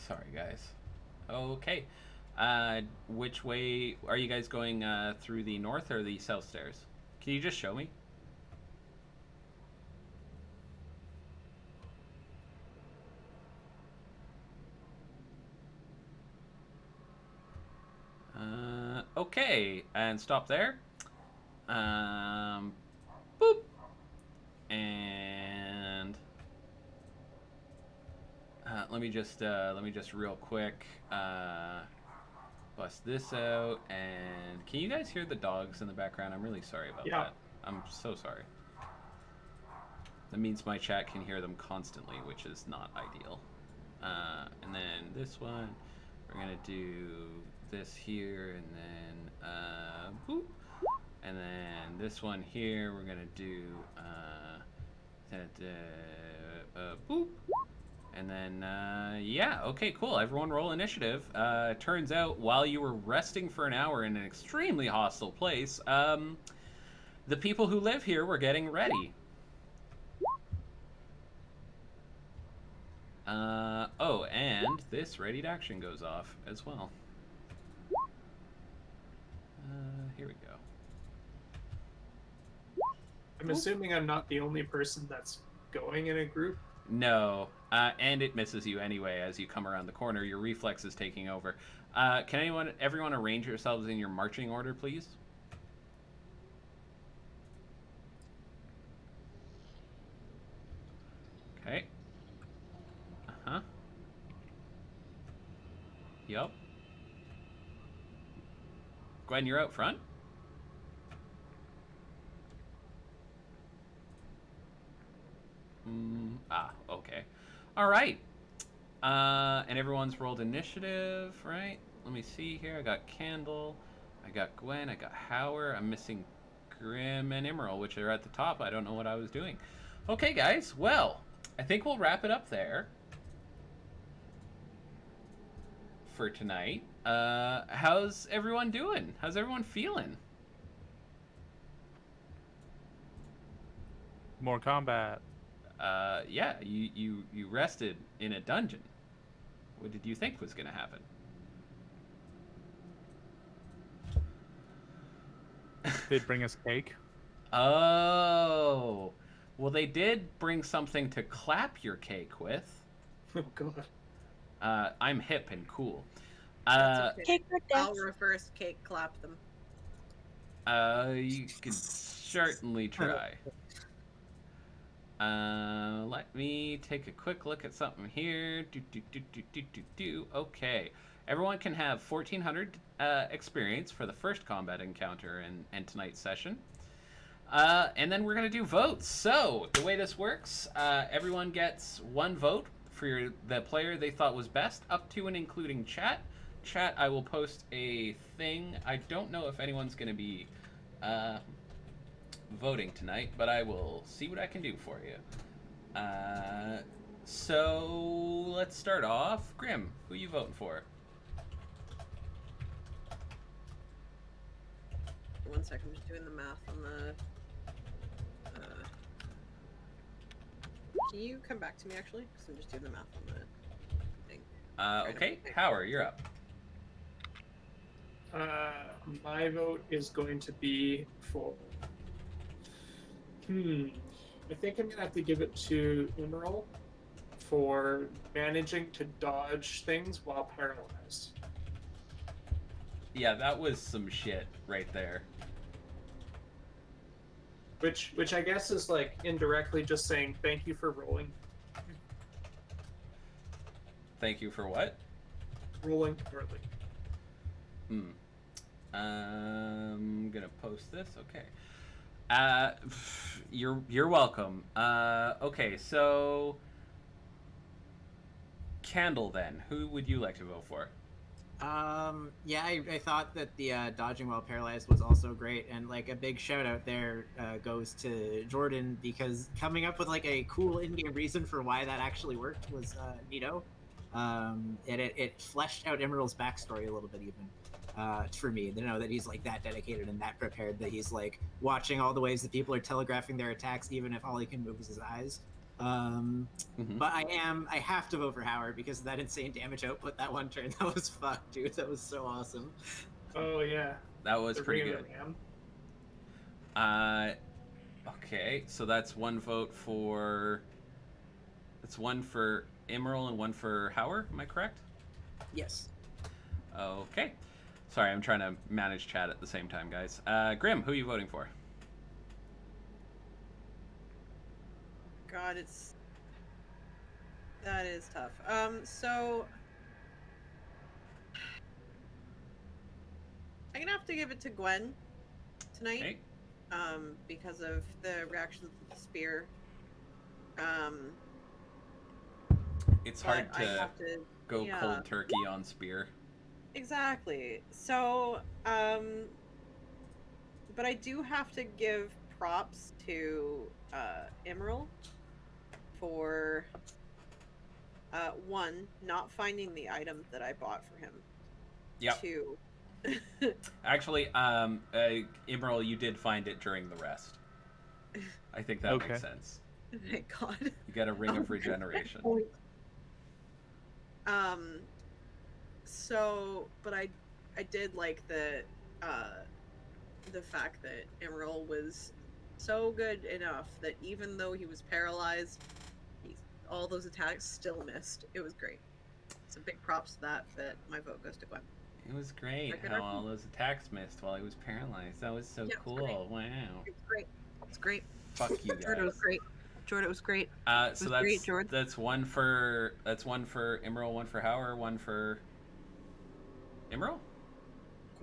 Sorry, guys. Okay. Which way are you guys going? Through the north or the south stairs? Can you just show me? Okay, and stop there. Boop. And let me just real quick bust this out. And can you guys hear the dogs in the background? I'm really sorry about that. I'm so sorry. That means my chat can hear them constantly, which is not ideal. And then this one, we're gonna do this here, and then boop. And then this one here, we're gonna do boop. And then yeah, okay, cool. Everyone roll initiative. Turns out while you were resting for an hour in an extremely hostile place, the people who live here were getting ready. Oh, and this ready to action goes off as well. Here we go. I'm assuming I'm not the only person that's going in a group. No, and it misses you anyway as you come around the corner. Your reflex is taking over. Can everyone arrange yourselves in your marching order, please? Okay. Uh-huh. Yep. Gwen, you're out front? Okay. All right. And everyone's rolled initiative, right? Let me see here. I got Candle. I got Gwen. I got Howard. I'm missing Grim and Emerald, which are at the top. I don't know what I was doing. Okay, guys. Well, I think we'll wrap it up there for tonight. How's everyone doing? How's everyone feeling? More combat. Yeah, you rested in a dungeon. What did you think was going to happen? They'd bring us cake. Oh, well, they did bring something to clap your cake with. Oh god. I'm hip and cool. That's okay. Cake or I'll dance? reverse cake clap them. You could certainly try. Let me take a quick look at something here. Okay. Everyone can have 1,400 experience for the first combat encounter in tonight's session. And then we're going to do votes. So, the way this works, everyone gets one vote for the player they thought was best, up to and including chat. Chat, I will post a thing. I don't know if anyone's going to be voting tonight, but I will see what I can do for you. So let's start off. Grim, who are you voting for? 1 second, I'm just doing the math on the. Can you come back to me actually? Because I'm just doing the math on the thing. Okay, Howard, you're up. My vote is going to be for. I think I'm gonna have to give it to Emerald for managing to dodge things while paralyzed. Yeah, that was some shit right there. Which I guess is like indirectly just saying thank you for rolling Thank you for what? poorly. I'm gonna post this. Okay. You're welcome. Okay, so Candle then. Who would you like to vote for? Yeah, I thought that the dodging while paralyzed was also great, and like a big shout out there goes to Jordan, because coming up with like a cool in-game reason for why that actually worked was neato. It fleshed out Emerald's backstory a little bit even. For me, to know that he's like that dedicated and that prepared, that he's like watching all the ways that people are telegraphing their attacks, even if all he can move is his eyes. But I have to vote for Howard because of that insane damage output that one turn. That was fucked, dude. That was so awesome. Oh yeah. That was The pretty Ring good. of the Ram. Okay, so that's one vote for. That's one for Emerald and one for Howard. Am I correct? Yes. Okay. Sorry, I'm trying to manage chat at the same time, guys. Grim, who are you voting for? God, that is tough. So I'm gonna have to give it to Gwen tonight. Okay. Because of the reactions to the spear. It's But hard I to have to go yeah. cold turkey on spear. Exactly. So, but I do have to give props to Emerald for one, not finding the item that I bought for him. Yep. Two. Actually, Emerald, you did find it during the rest. I think that Okay. makes sense. Thank God. You got a ring of regeneration. So, but I did like the fact that Emerald was so good enough that even though he was paralyzed, all those attacks still missed. It was great. So big props to that my vote goes to Gwen. It was great Record how RP. all those attacks missed while he was paralyzed. That was so Yeah, it was cool. Wow. It's great. It's great. Fuck you Jordan was guys. great. Jordan was great. So was that's great, George. that's one for Emerald, one for Howard, one for Emerald?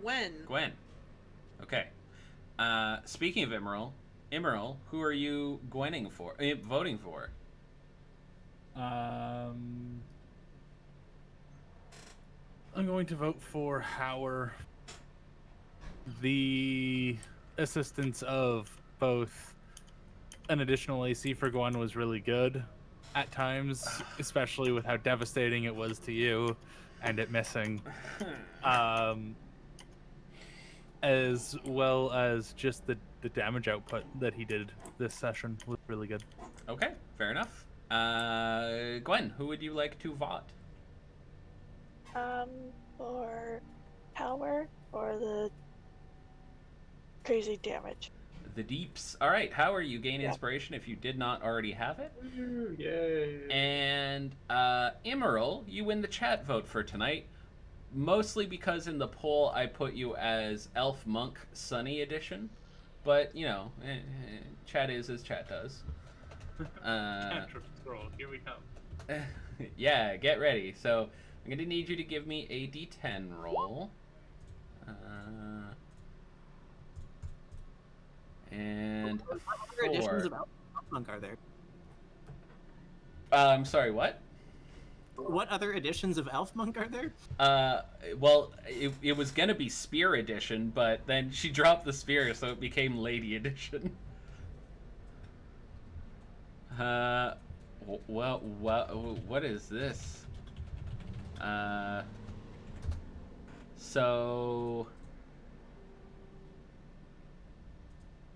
Gwen. Gwen. Okay. Speaking of Emerald, who are you voting for? I'm going to vote for Howard. The assistance of both an additional AC for Gwen was really good at times, especially with how devastating it was to you and it missing. As well as just the damage output that he did this session was really good. Okay, fair enough. Gwen, who would you like to vote? For Howard or the crazy damage. The deeps. All right, Howard, you gain Yeah. inspiration if you did not already have it. Ooh, yay. And Emerald, you win the chat vote for tonight. Mostly because in the poll I put you as Elf Monk Sunny Edition. But, you know, chat is as chat does. Cantrip scroll. Here we come. Yeah, get ready. So, I'm going to need you to give me a d10 roll. And What other editions of 4. Elf Monk are there? I'm sorry, what? What other editions of Elf Monk are there? Well, it was gonna be Spear Edition, but then she dropped the spear, so it became Lady Edition. What is this? So...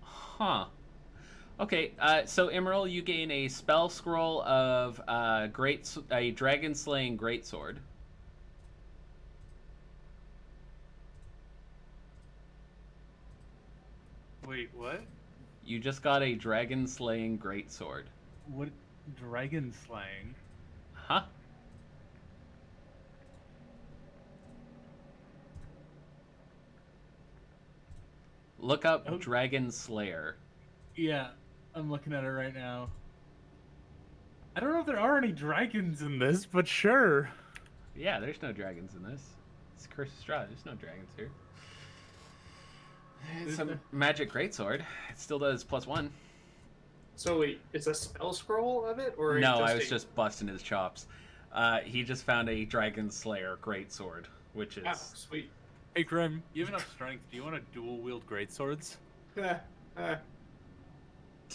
Huh. Okay, so Emerald, you gain a spell scroll of a dragon slaying greatsword. Wait, what? You just got a dragon slaying greatsword. What? Dragon slaying? Huh? Look up Oh. Dragon Slayer. Yeah, I'm looking at it right now. I don't know if there are any dragons in this, but sure. Yeah, there's no dragons in this. It's Curse of Strahd. There's no dragons here. It's a magic greatsword. It still does +1. So wait, it's a spell scroll of it, or No, I was just busting his chops. He just found a Dragon Slayer greatsword, which is... Oh, sweet. Hey Grim, you have enough strength. Do you want to dual wield greatswords? Uh,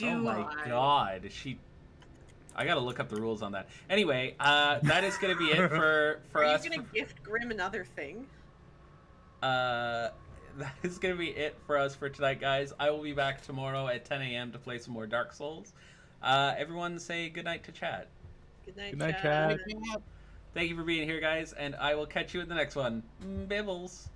Oh my god, I gotta look up the rules on that. Anyway, that is gonna be it for Are us. you gonna gift Grim another thing? That is gonna be it for us for tonight, guys. I will be back tomorrow at 10 a.m. to play some more Dark Souls. Everyone say goodnight to chat. Good night, Good night, Chad. Chad. Thank you for being here, guys, and I will catch you in the next one. Bibbles.